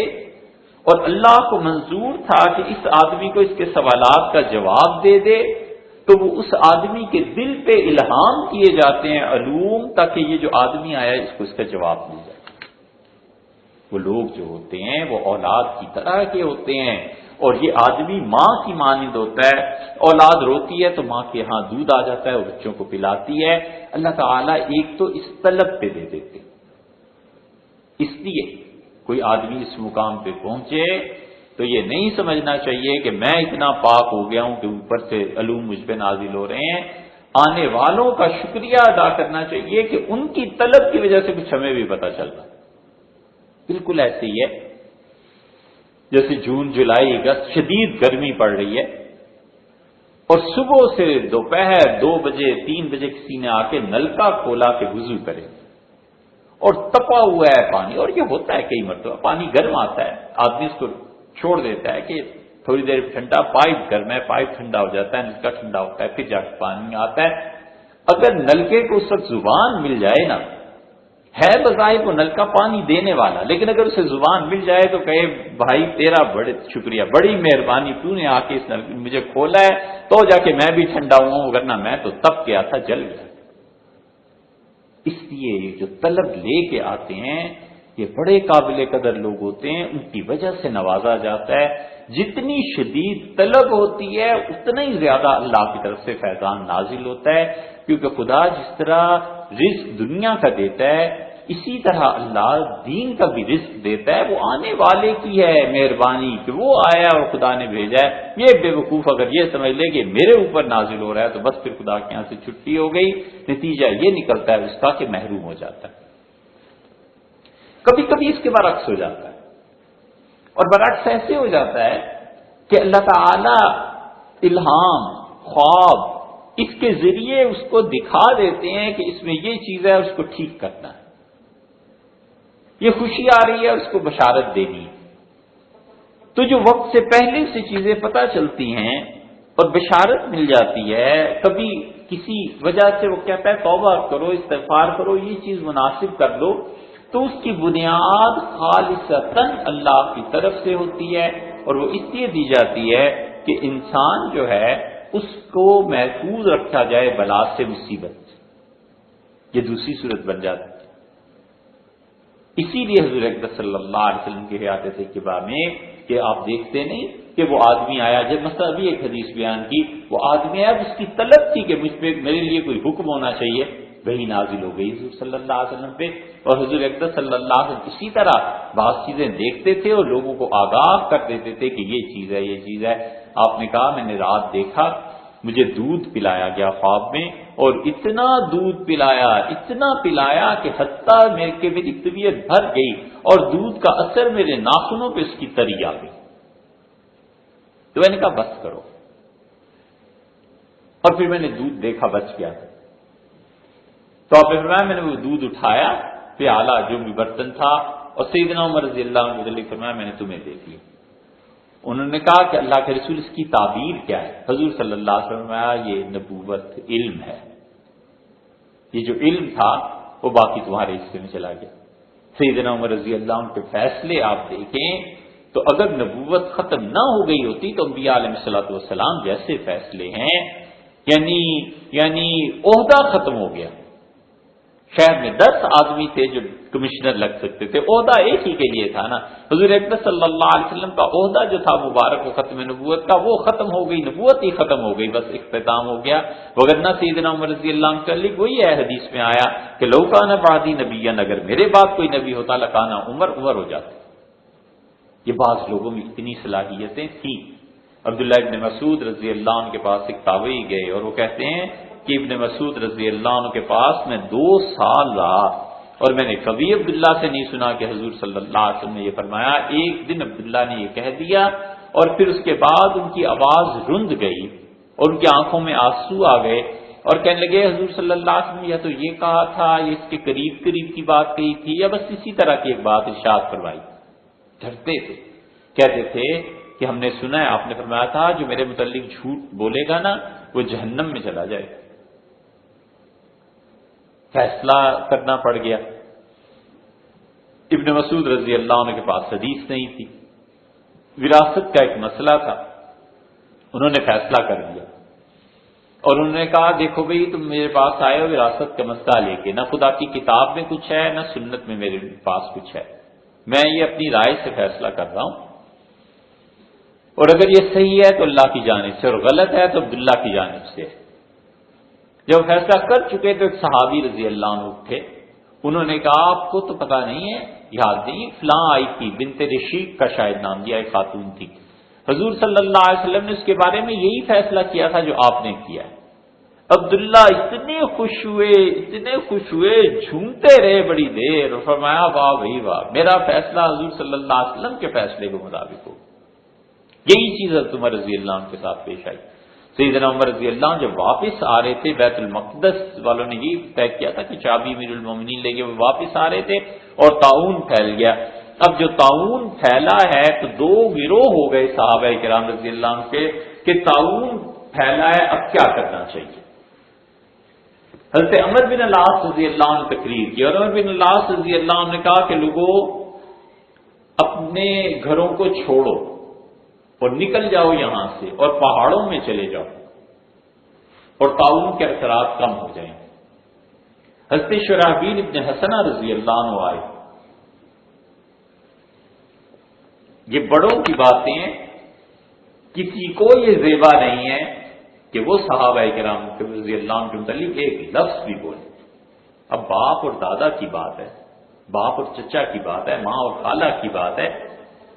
اور اللہ کو منظور تھا کہ اس آدمی کو اس کے سوالات کا جواب دے دے، تو وہ اس آدمی کے دل پہ الہام کیے جاتے ہیں علوم تاکہ یہ جو آدمی آیا اس کو اس کا جواب مل جائے۔ وہ لوگ جو ہوتے ہیں وہ اولاد کی طرح کے ہوتے ہیں، اور یہ آدمی ماں کی مانند ہوتا ہے، اولاد روتی ہے تو ماں کے ہاں دودھ آ جاتا ہے، وہ بچوں کو پلاتی ہے۔ اللہ تعالیٰ ایک تو اس طلب پہ دے دیتے، اس لیے کوئی آدمی اس مقام پہ پہنچے تو یہ نہیں سمجھنا چاہیے کہ میں اتنا پاک ہو گیا ہوں کہ اوپر سے علوم مجھ پہ نازل ہو رہے ہیں۔ آنے والوں کا شکریہ ادا کرنا چاہیے کہ ان کی طلب کی وجہ سے کچھ ہمیں بھی پتہ چل رہا ہے۔ بالکل ایسے ہی ہے جیسے جون، جولائی، اگست شدید گرمی پڑ رہی ہے اور صبح سے دوپہر 2 بجے 3 بجے کسی نے آ کے نلکا کھولا کہ وضو کرے اور تپا ہوا ہے پانی، اور یہ ہوتا ہے کئی مرتبہ پانی گرم آتا ہے، آدمی اس کو چھوڑ دیتا ہے کہ تھوڑی دیر ٹھنڈا، پائپ گرم ہے، پائپ ٹھنڈا ہو جاتا ہے، نلکا ٹھنڈا ہوتا ہے، پھر جا کے پانی آتا ہے۔ اگر نلکے کو اس وقت زبان مل جائے نا، ہے بظاہر وہ نلکا پانی دینے والا، لیکن اگر اسے زبان مل جائے تو کہے بھائی تیرا بڑے شکریہ، بڑی مہربانی، تو نے آ کے اس نلکے مجھے کھولا ہے تو جا کے میں بھی ٹھنڈا ہوا ہوں، ورنہ میں تو تپ گیا تھا، جل گیا۔ اس لیے جو طلب لے کے آتے ہیں یہ بڑے قابل قدر لوگ ہوتے ہیں، ان کی وجہ سے نوازا جاتا ہے۔ جتنی شدید طلب ہوتی ہے اتنا ہی زیادہ اللہ کی طرف سے فیضان نازل ہوتا ہے، کیونکہ خدا جس طرح رزق دنیا کا دیتا ہے اسی طرح اللہ دین کا بھی رزق دیتا ہے۔ وہ آنے والے کی ہے مہربانی کہ وہ آیا اور خدا نے بھیجا ہے۔ یہ بے وقوف اگر یہ سمجھ لے کہ میرے اوپر نازل ہو رہا ہے تو بس پھر خدا کے یہاں سے چھٹی ہو گئی، نتیجہ یہ نکلتا ہے اس کا کہ محروم ہو جاتا ہے۔ کبھی کبھی اس کے برعکس ہو جاتا ہے، اور برعکس ایسے ہو جاتا ہے کہ اللہ تعالی الہام، خواب اس کے ذریعے اس کو دکھا دیتے ہیں کہ اس میں یہ چیز ہے، اس کو ٹھیک کرنا ہے، یہ خوشی آ رہی ہے، اس کو بشارت دینی ہے۔ تو جو وقت سے پہلے سے چیزیں پتہ چلتی ہیں اور بشارت مل جاتی ہے، کبھی کسی وجہ سے وہ کہتا ہے توبہ کرو، استغفار کرو، یہ چیز مناسب کر لو، تو اس کی بنیاد خالصتاً اللہ کی طرف سے ہوتی ہے، اور وہ اس لیے دی جاتی ہے کہ انسان جو ہے اس کو محفوظ رکھا جائے بلا سے، مصیبت سے۔ یہ دوسری صورت بن جاتی ہے۔ اسی لیے حضور اکرم صلی اللہ علیہ وسلم کی حیات طیبہ میں کہ آپ دیکھتے نہیں کہ وہ آدمی آیا، جب مثلا ابھی ایک حدیث بیان کی، وہ آدمی آیا، اس کی طلب تھی کہ مجھ پہ میرے لیے کوئی حکم ہونا چاہیے، وہی نازل ہو گئی حضور صلی اللہ علیہ وسلم پہ، اور حضور اکرم صلی اللہ علیہ وسلم اسی طرح بعض چیزیں دیکھتے تھے اور لوگوں کو آگاہ کر دیتے تھے کہ یہ چیز ہے، یہ چیز ہے۔ آپ نے کہا میں نے رات دیکھا، مجھے دودھ پلایا گیا خواب میں، اور اتنا دودھ پلایا، اتنا پلایا کہ حتیٰ میری طبیعت بھر گئی اور دودھ کا اثر میرے ناخنوں پہ اس کی تری آ گئی۔ تو میں نے کہا بس کرو، اور پھر میں نے دودھ دیکھا بچ گیا، تو آپ نے فرمایا میں نے وہ دودھ اٹھایا، پیالہ جو بھی برتن تھا، اور سیدنا عمر رضی اللہ عنہ نے فرمایا میں نے تمہیں دے دیا۔ انہوں نے کہا کہ اللہ کے رسول اس کی تعبیر کیا ہے؟ حضور صلی اللہ علیہ وسلم نے فرمایا یہ نبوت علم ہے، یہ جو علم تھا وہ باقی تمہارے حصے میں چلا گیا۔ سیدنا عمر رضی اللہ عنہ کے فیصلے آپ دیکھیں تو اگر نبوت ختم نہ ہو گئی ہوتی تو انبیاء علیہ الصلوۃ والسلام جیسے فیصلے ہیں، یعنی عہدہ ختم ہو گیا۔ شہر میں 10 آدمی تھے جو کمشنر لگ سکتے تھے، عہدہ ایک ہی کے لیے تھا نا۔ حضور اکرم صلی اللہ علیہ وسلم کا عہدہ جو تھا مبارک و ختم نبوت کا، وہ ختم ہو گئی، نبوت ہی ختم ہو گئی، بس اختتام ہو گیا۔ وگرنہ سیدنا عمر رضی اللہ عنہ کا وہی ہے، حدیث میں آیا کہ لو کان بعدی نبیا، اگر میرے بعد کوئی نبی ہوتا لکانا عمر ہو جاتا۔ یہ بعض لوگوں میں اتنی صلاحیتیں تھیں۔ عبداللہ ابن مسعود رضی اللہ عنہ کے پاس ایک تابعی گئے اور وہ کہتے ہیں کہ ابن مسعود رضی اللہ عنہ کے پاس میں 2 سال رہا، اور میں نے کبھی عبداللہ سے نہیں سنا کہ حضور صلی اللہ علیہ وسلم نے یہ فرمایا۔ ایک دن عبداللہ نے یہ کہہ دیا، اور پھر اس کے بعد ان کی آواز رند گئی اور ان کی آنکھوں میں آنسو آ گئے، اور کہنے لگے حضور صلی اللہ علیہ وسلم یا تو یہ کہا تھا، یہ اس کے قریب کی بات کہی تھی، یا بس اسی طرح کی ایک بات ارشاد فرمائی۔ ڈرتے تھے، کہتے تھے کہ ہم نے سنا ہے آپ نے فرمایا تھا جو میرے متعلق جھوٹ بولے گا نا وہ جہنم میں چلا جائے گا۔ فیصلہ کرنا پڑ گیا۔ ابن مسعود رضی اللہ عنہ کے پاس حدیث نہیں تھی، وراثت کا ایک مسئلہ تھا، انہوں نے فیصلہ کر دیا اور انہوں نے کہا دیکھو بھئی تم میرے پاس آئے ہو وراثت کا مسئلہ لے کے، نہ خدا کی کتاب میں کچھ ہے نہ سنت میں میرے پاس کچھ ہے، میں یہ اپنی رائے سے فیصلہ کر رہا ہوں۔ اور اگر یہ صحیح ہے تو اللہ کی جانب سے اور غلط ہے تو عبداللہ کی جانب سے. جب فیصلہ کر چکے تو ایک صحابی رضی اللہ عنہ اٹھے، انہوں نے کہا آپ کو تو پتا نہیں ہے، یاد نہیں، فلاں آئی تھی، بنت رشیق کا شاید نام دیا، ایک خاتون تھی، حضور صلی اللہ علیہ وسلم نے اس کے بارے میں یہی فیصلہ کیا تھا جو آپ نے کیا ہے. عبداللہ اتنے خوش ہوئے جھومتے رہے بڑی دیر اور فرمایا واہ بھائی واہ، میرا فیصلہ حضور صلی اللہ علیہ وسلم کے فیصلے کے مطابق ہو. یہی چیز حضرت عمر رضی اللہ عنہ کے ساتھ پیش آئی. سیدنا عمر رضی اللہ عنہ جب واپس آ رہے تھے، بیت المقدس والوں نے یہ طے کیا تھا کہ چابی امیر المومنین لے کے وہ واپس آ رہے تھے اور طاعون پھیل گیا. اب جو طاعون پھیلا ہے تو دو گروہ ہو گئے صحابہ کرام رضی اللہ عنہ کے کہ طاعون پھیلا ہے، اب کیا کرنا چاہیے. حضرت عمر بن العاص رضی اللہ عنہ تقریر کی اور عمر بن العاص رضی اللہ عنہ نے کہا کہ لوگوں اپنے گھروں کو چھوڑو اور نکل جاؤ یہاں سے اور پہاڑوں میں چلے جاؤ اور طاعون کے اثرات کم ہو جائیں. حضرت شرحبیل ابن حسنہ رضی اللہ عنہ آئے. یہ بڑوں کی باتیں، کسی کو یہ زیبا نہیں ہے کہ وہ صحابہ کرام رضی اللہ عنہ کے متعلق ایک لفظ بھی بولے. اب باپ اور دادا کی بات ہے، باپ اور چچا کی بات ہے، ماں اور خالہ کی بات ہے.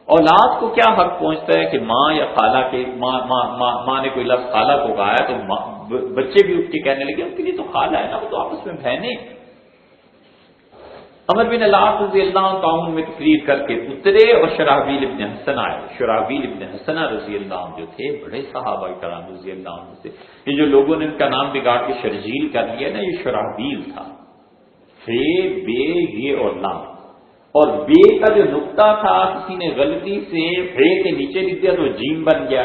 اولاد کو کیا حق پہنچتا ہے کہ ماں یا خالہ کے ماں نے کوئی لفظ خالہ کو کہا ہے تو بچے بھی اٹھ کے کہنے لگے ان کے لیے تو خالہ ہے نا، وہ تو آپس میں بہنیں. عمر بن العاص رضی اللہ عنہ طاعون میں تقریر کر کے اترے اور شرحبیل ابن حسنہ آئے. شرحبیل ابن حسنہ رضی اللہ عنہ جو تھے بڑے صحابہ کرام رضی اللہ عنہ سے. یہ جو لوگوں نے ان کا نام بگاڑ کے شرجیل کر لیا نا، یہ شرحبیل تھا. فے بے یہ اور لام، اور بے کا جو نقطہ تھا کسی نے غلطی سے فے کے نیچے لکھ دیا تو جیم بن گیا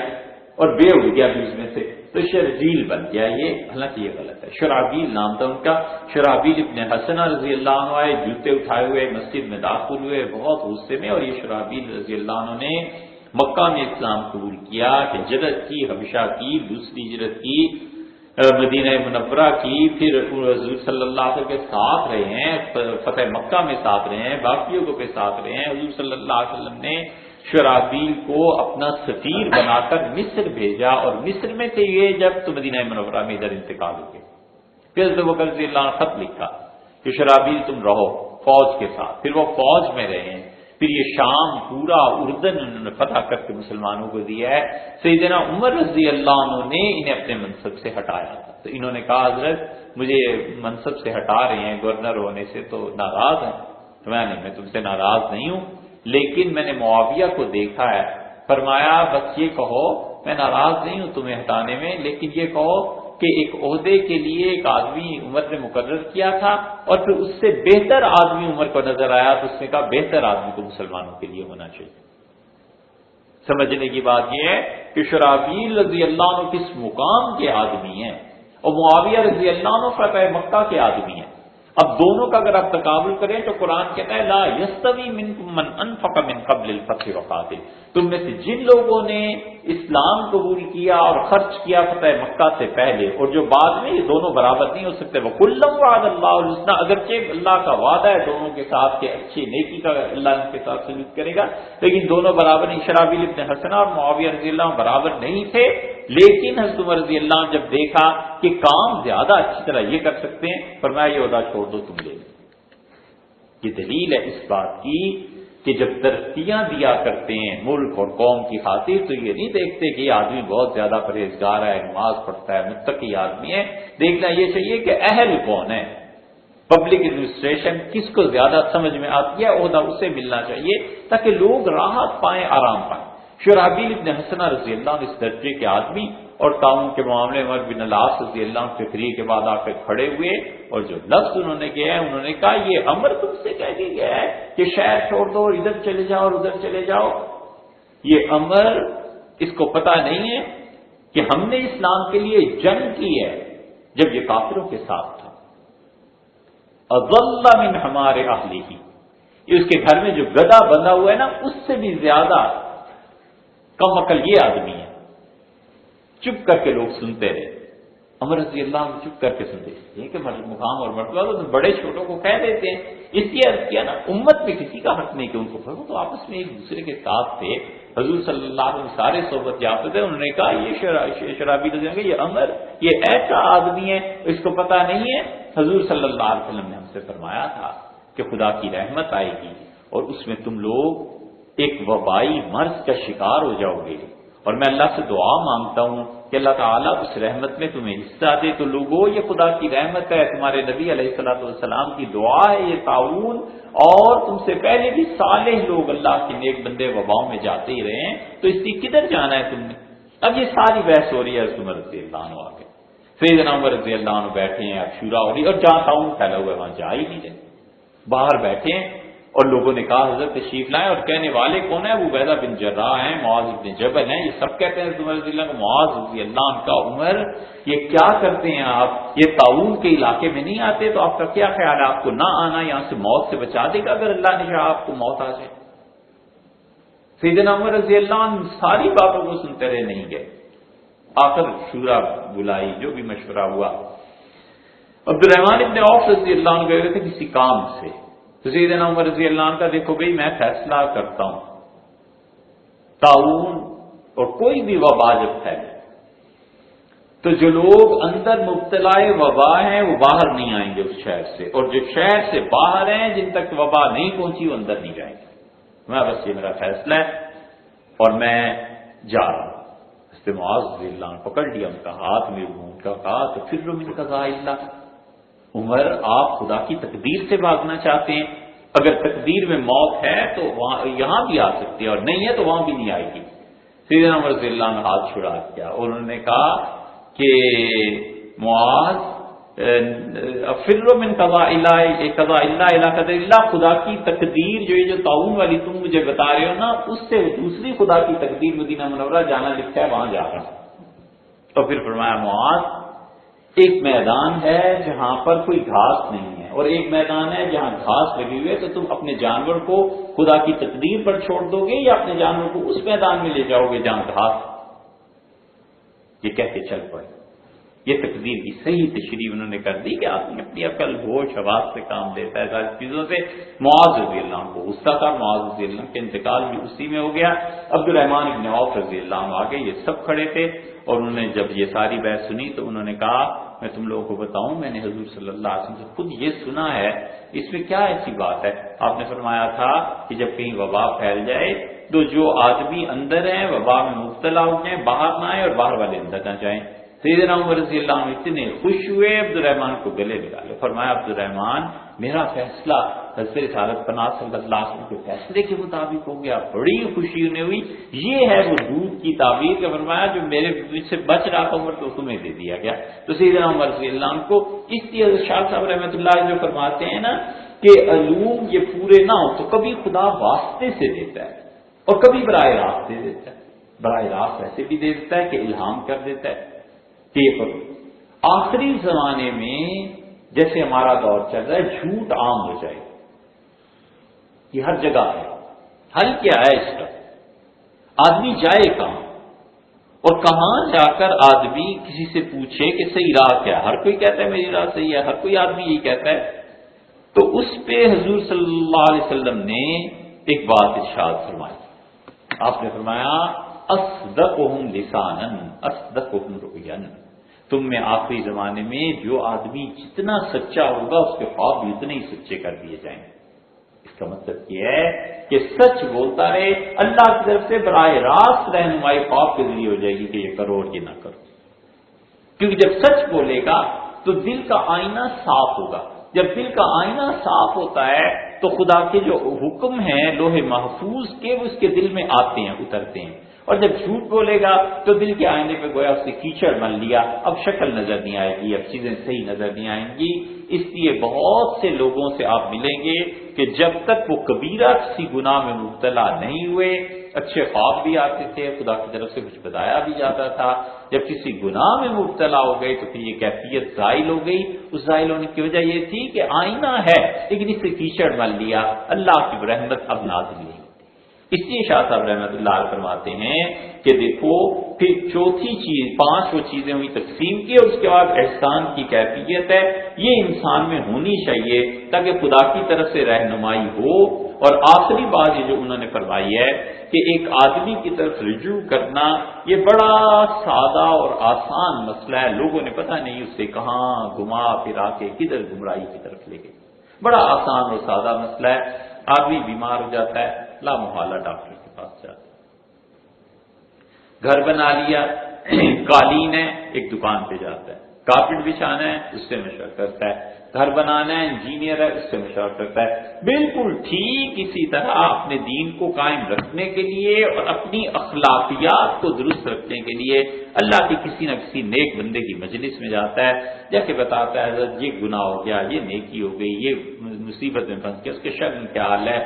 اور بے اڑ گیا بیچ میں سے تو شرجیل بن گیا. یہ حالانکہ یہ غلط ہے. شرحبیل نام تھا ان کا. شرحبیل ابن حسنہ رضی اللہ عنہ آئے، جوتے اٹھائے ہوئے مسجد میں داخل ہوئے بہت غصے میں. اور یہ شرحبیل رضی اللہ عنہ نے مکہ میں اسلام قبول کیا، ہجرت کی، حبشہ کی، دوسری ہجرت کی، مدینہ منورہ کی، پھر حضور صلی اللہ علیہ وسلم کے ساتھ رہے ہیں، فتح مکہ میں ساتھ رہے ہیں، باقیوں کو کے ساتھ رہے ہیں. حضور صلی اللہ علیہ وسلم نے شرحبیل کو اپنا سفیر بنا کر مصر بھیجا اور مصر میں تھے یہ جب تو مدینہ منورہ میں ادھر انتقال ہو گئے. پھر حضرت بکر رضی اللہ عنہ خط لکھا کہ شرحبیل تم رہو فوج کے ساتھ. پھر وہ فوج میں رہے ہیں. پھر یہ شام پورا اردن انہوں نے فتح کر کے مسلمانوں کو دیا ہے. سیدنا عمر رضی اللہ عنہ نے انہیں اپنے منصب سے ہٹایا تھا. تو انہوں نے کہا حضرت مجھے منصب سے ہٹا رہے ہیں گورنر ہونے سے تو ناراض ہیں. میں تم سے ناراض نہیں ہوں، لیکن میں نے معاویہ کو دیکھا ہے. فرمایا بس یہ کہو میں ناراض نہیں ہوں تمہیں ہٹانے میں، لیکن یہ کہو کہ ایک عہدے کے لیے ایک آدمی عمر نے مقرر کیا تھا اور پھر اس سے بہتر آدمی عمر کو نظر آیا تو اس نے کہا بہتر آدمی تو مسلمانوں کے لیے ہونا چاہیے. سمجھنے کی بات یہ ہے کہ شرحبیل رضی اللہ عنہ کس مقام کے آدمی ہیں اور معاویہ رضی اللہ عنہ فتح مکہ کے آدمی ہیں. اب دونوں کا اگر آپ تقابل کریں تو قرآن کہتا ہے لا یستوی منکم من انفق من قبل الفتح وقاتل. تم میں سے جن لوگوں نے اسلام قبول کیا اور خرچ کیا فتح مکہ سے پہلے اور جو بعد میں، یہ دونوں برابر نہیں ہو سکتے. وَكُلًّا وَعَدَ اللَّهُ الْحُسْنَىٰ، اگرچہ اللہ کا وعدہ ہے دونوں کے ساتھ کہ اچھی نیکی کا اللہ ان کے ساتھ سلوک کرے گا، لیکن دونوں برابر نہیں. شرحبیل ابن حسنہ اور معاویہ رضی اللہ عنہ برابر نہیں تھے. لیکن حضرت عمر رضی اللہ عنہ جب دیکھا کہ کام زیادہ اچھی طرح یہ کر سکتے ہیں، فرمایا یہ عہدہ چھوڑ دو تم لے لو. یہ دلیل ہے اس بات کی کہ جب ترقیاں دیا کرتے ہیں ملک اور قوم کی خاطر تو یہ نہیں دیکھتے کہ یہ آدمی بہت زیادہ پرہیزگار ہے، نماز پڑھتا ہے، متقی آدمی ہے. دیکھنا یہ چاہیے کہ اہل کون ہے، پبلک ایڈمنسٹریشن کس کو زیادہ سمجھ میں آتی ہے، عہدہ اسے ملنا چاہیے تاکہ لوگ راحت پائیں، آرام پائیں. شرحبیل ابن حسنہ رضی اللہ عنہ اس درجے کے آدمی اور تعاون کے معاملے میں عمر بن العاص رضی اللہ عنہ تقریر کے بعد آ کر کھڑے ہوئے اور جو لفظ انہوں نے کیا ہے انہوں نے کہا یہ امر تم سے کہہ دیا گیا ہے کہ شہر چھوڑ دو اور ادھر چلے جاؤ اور ادھر چلے جاؤ. یہ امر اس کو پتہ نہیں ہے کہ ہم نے اسلام کے لیے جنگ کی ہے جب یہ کافروں کے ساتھ تھا. اضل من ہمارے اہلہ، یہ اس کے گھر میں جو گدھا بندھا ہوا ہے نا اس سے بھی زیادہ کم عقل یہ آدمی ہے. چپ کر کے لوگ سنتے رہے. عمر رضی اللہ عنہ چپ کر کے سنتے یہ کہ مقام اور مرتبہ تو بڑے چھوٹوں کو کہہ دیتے ہیں. اس لیے عرض کیا نا امت میں کسی کا حق نہیں کہ ان کو پڑھو، تو آپس میں ایک دوسرے کے ساتھ تھے. حضور صلی اللہ علیہ وسلم سارے صحبت یافتہ تھے. انہوں نے کہا یہ شرابی لوگ ہیں، یہ عمر یہ ایسا آدمی ہے اس کو پتہ نہیں ہے. حضور صلی اللہ علیہ وسلم نے ہم سے فرمایا تھا کہ خدا کی رحمت آئے گی اور اس میں تم لوگ ایک وبائی مرض کا شکار ہو جاؤ گے، اور میں اللہ سے دعا مانگتا ہوں کہ اللہ تعالیٰ اس رحمت میں تمہیں حصہ دے. تو لوگوں یہ خدا کی رحمت ہے، تمہارے نبی علیہ الصلوۃ والسلام کی دعا ہے یہ طاعون، اور تم سے پہلے بھی صالح لوگ اللہ کے نیک بندے وباؤں میں جاتے ہی رہے ہیں، تو اس لیے کدھر جانا ہے تم نے؟ اب یہ ساری بحث ہو رہی ہے. عمر رضی اللہ عنہ آ کے سیدنا عمر رضی اللہ عنہ بیٹھے ہیں، اب شورا ہو رہی ہے، اور جہاں طاعون پھیلا ہوا ہے وہاں جا ہی نہیں رہے، باہر بیٹھے ہیں. اور لوگوں نے کہا حضرت تشریف لائیں، اور کہنے والے کون ہیں؟ عبیدہ بن جراح ہیں، معاذ بن جبل ہیں. یہ سب کہتے ہیں عمر رضی اللہ کو، معاذ رضی اللہ عنہ کا عمر یہ کیا کرتے ہیں آپ؟ یہ طاعون کے علاقے میں نہیں آتے، تو آپ کا کیا خیال ہے؟ آپ کو نہ آنا یہاں سے موت سے بچا دے گا اگر اللہ نے چاہا آپ کو موت آ جائے. سیدنا عمر رضی اللہ عنہ ساری باتوں کو سنتے رہے، نہیں گئے. آخر شورا بلائی، جو بھی مشورہ ہوا. عبد الرحمن ابن عوف رضی اللہ عنہ گئے تھے کسی کام سے، تو سیدنا عمر رضی اللہ عنہ کا دیکھو بھئی میں فیصلہ کرتا ہوں، طاعون اور کوئی بھی وبا جب پھیلے تو جو لوگ اندر مبتلا وبا ہیں وہ باہر نہیں آئیں گے اس شہر سے، اور جو شہر سے باہر ہیں جن تک وبا نہیں پہنچی وہ اندر نہیں جائیں گے. میں بس یہ میرا فیصلہ ہے اور میں جا رہا ہوں. اس نے معاذ رضی اللہ عنہ پکڑ لیا ان کا ہاتھ میں، ان کا کہا تو پھر من قضاء اللہ. عمر آپ خدا کی تقدیر سے بھاگنا چاہتے ہیں؟ اگر تقدیر میں موت ہے تو وہاں یہاں بھی آ سکتی ہے، اور نہیں ہے تو وہاں بھی نہیں آئے گی. سیدنا عمر رضی اللہ عنہ ہاتھ چھڑا دیا اور انہوں نے کہا کہ معاذ فر من قضاء اللہ الى قدر اللہ، خدا کی تقدیر جو یہ جو طاعون والی تم مجھے بتا رہے ہو نا، اس سے دوسری خدا کی تقدیر مدینہ منورہ جانا لکھا ہے، وہاں جا رہا ہوں. تو پھر فرمایا معاذ ایک میدان ہے جہاں پر کوئی گھاس نہیں ہے، اور ایک میدان ہے جہاں گھاس لگی ہوئی ہے، تو تم اپنے جانور کو خدا کی تقدیر پر چھوڑ دو گے یا اپنے جانور کو اس میدان میں لے جاؤ گے جہاں گھاس؟ یہ کہہ کے چل پڑے. یہ تقدیر کی صحیح تشریح انہوں نے کر دی کہ آدمی اپنی عقل ہوش حواس سے کام لیتا ہے ساری چیزوں سے. معاذ رضی اللہ عنہ کو غصہ تھا، معاذ رضی اللہ عنہ کے انتقال بھی اسی میں ہو گیا. عبد الرحمن ابن عوف رضی اللہ عنہ آگے، یہ سب کھڑے تھے، اور انہوں نے جب یہ ساری بحث سنی تو انہوں نے کہا میں تم لوگوں کو بتاؤں، میں نے حضور صلی اللہ علیہ وسلم سے خود یہ سنا ہے، اس میں کیا ایسی بات ہے؟ آپ نے فرمایا تھا کہ جب کہیں وبا پھیل جائے تو جو آدمی اندر ہیں وبا میں مبتلا ہو جائیں، باہر نہ آئے اور باہر والے اندر نہ جائیں. سیدنا عمر رضی اللہ عنہ اتنے خوش ہوئے، عبد الرحمن کو گلے لگا لے. فرمایا عبد الرحمن میرا فیصلہ حضرت رسالت پناہ صلی اللہ علیہ وسلم کے فیصلے کے مطابق ہو گیا. بڑی خوشی انہیں ہوئی. یہ ہے وہ دودھ کی تعبیر کا. فرمایا جو میرے سے بچ رہا تھا عمر تو تمہیں دے دیا گیا. تو سیدنا عمر رضی اللہ عنہ کو اس لیے شاہ صاحب رحمۃ اللہ جو فرماتے ہیں نا کہ علوم یہ پورے نہ ہو تو کبھی خدا واسطے سے دیتا ہے اور کبھی براہ راست دے دیتا ہے. براہ راست ایسے بھی دے دیتا ہے کہ الہام کر دیتا ہے. آخری زمانے میں جیسے ہمارا دور چل رہا ہے جھوٹ عام ہو جائے، یہ ہر جگہ ہے. حل کیا ہے اس کا؟ آدمی جائے کہاں اور کہاں جا کر آدمی کسی سے پوچھے کہ صحیح راہ کیا ہے؟ ہر کوئی کہتا ہے میری راہ صحیح ہے، ہر کوئی آدمی یہی کہتا ہے. تو اس پہ حضور صلی اللہ علیہ وسلم نے ایک بات ارشاد فرمائی. آپ نے فرمایا اصدقہم لسانا اصدقہم رؤیا. تم میں آخری زمانے میں جو آدمی جتنا سچا ہوگا اس کے خواب بھی اتنے ہی سچے کر دیے جائیں گے. اس کا مطلب یہ ہے کہ سچ بولتا رہے، اللہ کی طرف سے براہ راست رہنمائی خواب کے ذریعے ہو جائے گی کہ یہ کرو اور یہ نہ کرو. کیونکہ جب سچ بولے گا تو دل کا آئینہ صاف ہوگا. جب دل کا آئینہ صاف ہوتا ہے تو خدا کے جو حکم ہیں لوح محفوظ کے وہ اس کے دل میں آتے ہیں، اترتے ہیں. اور جب جھوٹ بولے گا تو دل کے آئینے پہ گویا اس سے کیچڑ بن لیا، اب شکل نظر نہیں آئے گی، اب چیزیں صحیح نظر نہیں آئیں گی. اس لیے بہت سے لوگوں سے آپ ملیں گے کہ جب تک وہ کبیرہ کسی گناہ میں مبتلا نہیں ہوئے اچھے خواب بھی آتے تھے، خدا کی طرف سے کچھ بتایا بھی جاتا تھا. جب کسی گناہ میں مبتلا ہو گئے تو پھر یہ کیفیت زائل ہو گئی. اس زائل ہونے کی وجہ یہ تھی کہ آئینہ ہے لیکن اس سے کیچڑ بن لیا، اللہ کی رحمت اب نازل نہیں. اس لیے شاہ صاحب رحمۃ اللہ علیہ فرماتے ہیں کہ دیکھو پھر چوتھی چیز، 5 وہ چیزیں ہوئی تقسیم کی، اور اس کے بعد احسان کی کیفیت ہے، یہ انسان میں ہونی چاہیے تاکہ خدا کی طرف سے رہنمائی ہو۔ اور آخری بات یہ جو انہوں نے فرمائی ہے کہ ایک آدمی کی طرف رجوع کرنا یہ بڑا سادہ اور آسان مسئلہ ہے، لوگوں نے پتہ نہیں اسے کہاں گھما پھرا کے کدھر گمراہی کی طرف لے گئے۔ بڑا آسان اور سادہ مسئلہ ہے، آدمی بیمار ہو جاتا ہے، لا محالہ ڈاکٹر کے پاس جاتا ہے، گھر بنا لیا، قالین ہے، ایک دکان پہ جاتا ہے، کارپیٹ بچھانا ہے اس سے مشورہ کرتا ہے، گھر بنانا ہے انجینئر ہے اس سے مشورہ کرتا ہے۔ بالکل ٹھیک اسی طرح اپنے دین کو قائم رکھنے کے لیے اور اپنی اخلاقیات کو درست رکھنے کے لیے اللہ کے کسی نہ کسی نیک بندے کی مجلس میں جاتا ہے، جا کے بتاتا ہے حضرت یہ گناہ ہو گیا، یہ نیکی ہو گئی، یہ مصیبت میں پھنس گیا، اس کے شر میں کیا حال ہے،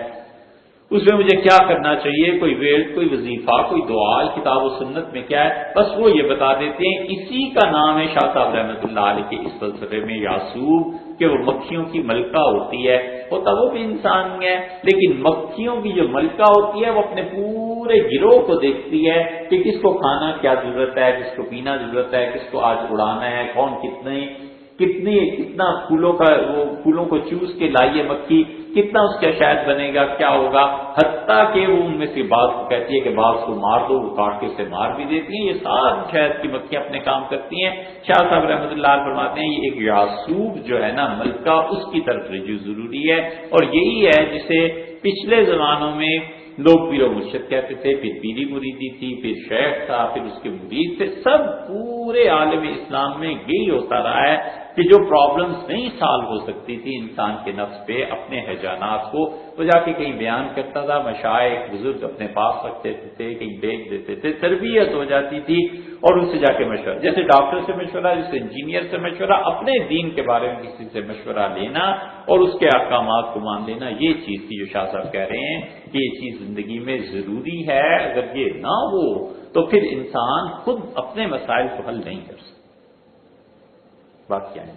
اس میں مجھے کیا کرنا چاہیے، کوئی ویل، کوئی وظیفہ، کوئی دعا، کتاب و سنت میں کیا ہے، بس وہ یہ بتا دیتے ہیں۔ اسی کا نام ہے شاہ صاحب رحمۃ اللہ علیہ کے اس فلسفے میں یاسوب، کہ وہ مکھیوں کی ملکہ ہوتی ہے، ہوتا وہ بھی انسان ہے، لیکن مکھیوں کی جو ملکہ ہوتی ہے وہ اپنے پورے گروہ کو دیکھتی ہے کہ کس کو کھانا کیا ضرورت ہے، کس کو پینا ضرورت ہے، کس کو آج اڑانا ہے، کون کتنا پھولوں کو چوس کے لائیے مکھی، کتنا اس کا شہد بنے گا، کیا ہوگا، حتیٰ کہ وہ ان میں سے بعض کو کہتی ہے کہ بعض کو مار دو، وہ کاٹ کے اسے مار بھی دیتی ہیں۔ یہ ساری شہد کی مکھیاں اپنے کام کرتی ہیں۔ شاہ صاحب رحمۃ اللہ علیہ فرماتے ہیں یہ ایک یاسوب جو ہے نا ملکہ، اس کی طرف رجوع ضروری ہے، اور یہی ہے جسے پچھلے زمانوں میں لوگ پیر و مرشد کہتے تھے، پھر پیری مریدی تھی، پھر شیخ تھا، پھر اس کے مرید تھے، سب پورے عالم اسلام میں یہی ہوتا رہا ہے کہ جو پرابلمز نہیں سالو ہو سکتی تھی انسان کے نفس پہ، اپنے ہیجانات کو وہ جا کے کہیں بیان کرتا تھا، مشائخ بزرگ اپنے پاس رکھتے تھے، کہیں بیچ دیتے تھے، تربیت ہو جاتی تھی، اور ان سے جا کے مشورہ، جیسے ڈاکٹر سے مشورہ، جیسے انجینئر سے مشورہ، اپنے دین کے بارے میں کسی سے مشورہ لینا اور اس کے احکامات کو مان لینا، یہ چیز تھی جو شاہ صاحب کہہ رہے ہیں کہ یہ چیز زندگی میں ضروری ہے۔ اگر یہ نہ ہو تو پھر انسان خود اپنے مسائل کو حل نہیں کر سکتا۔ بات کیا ہے؟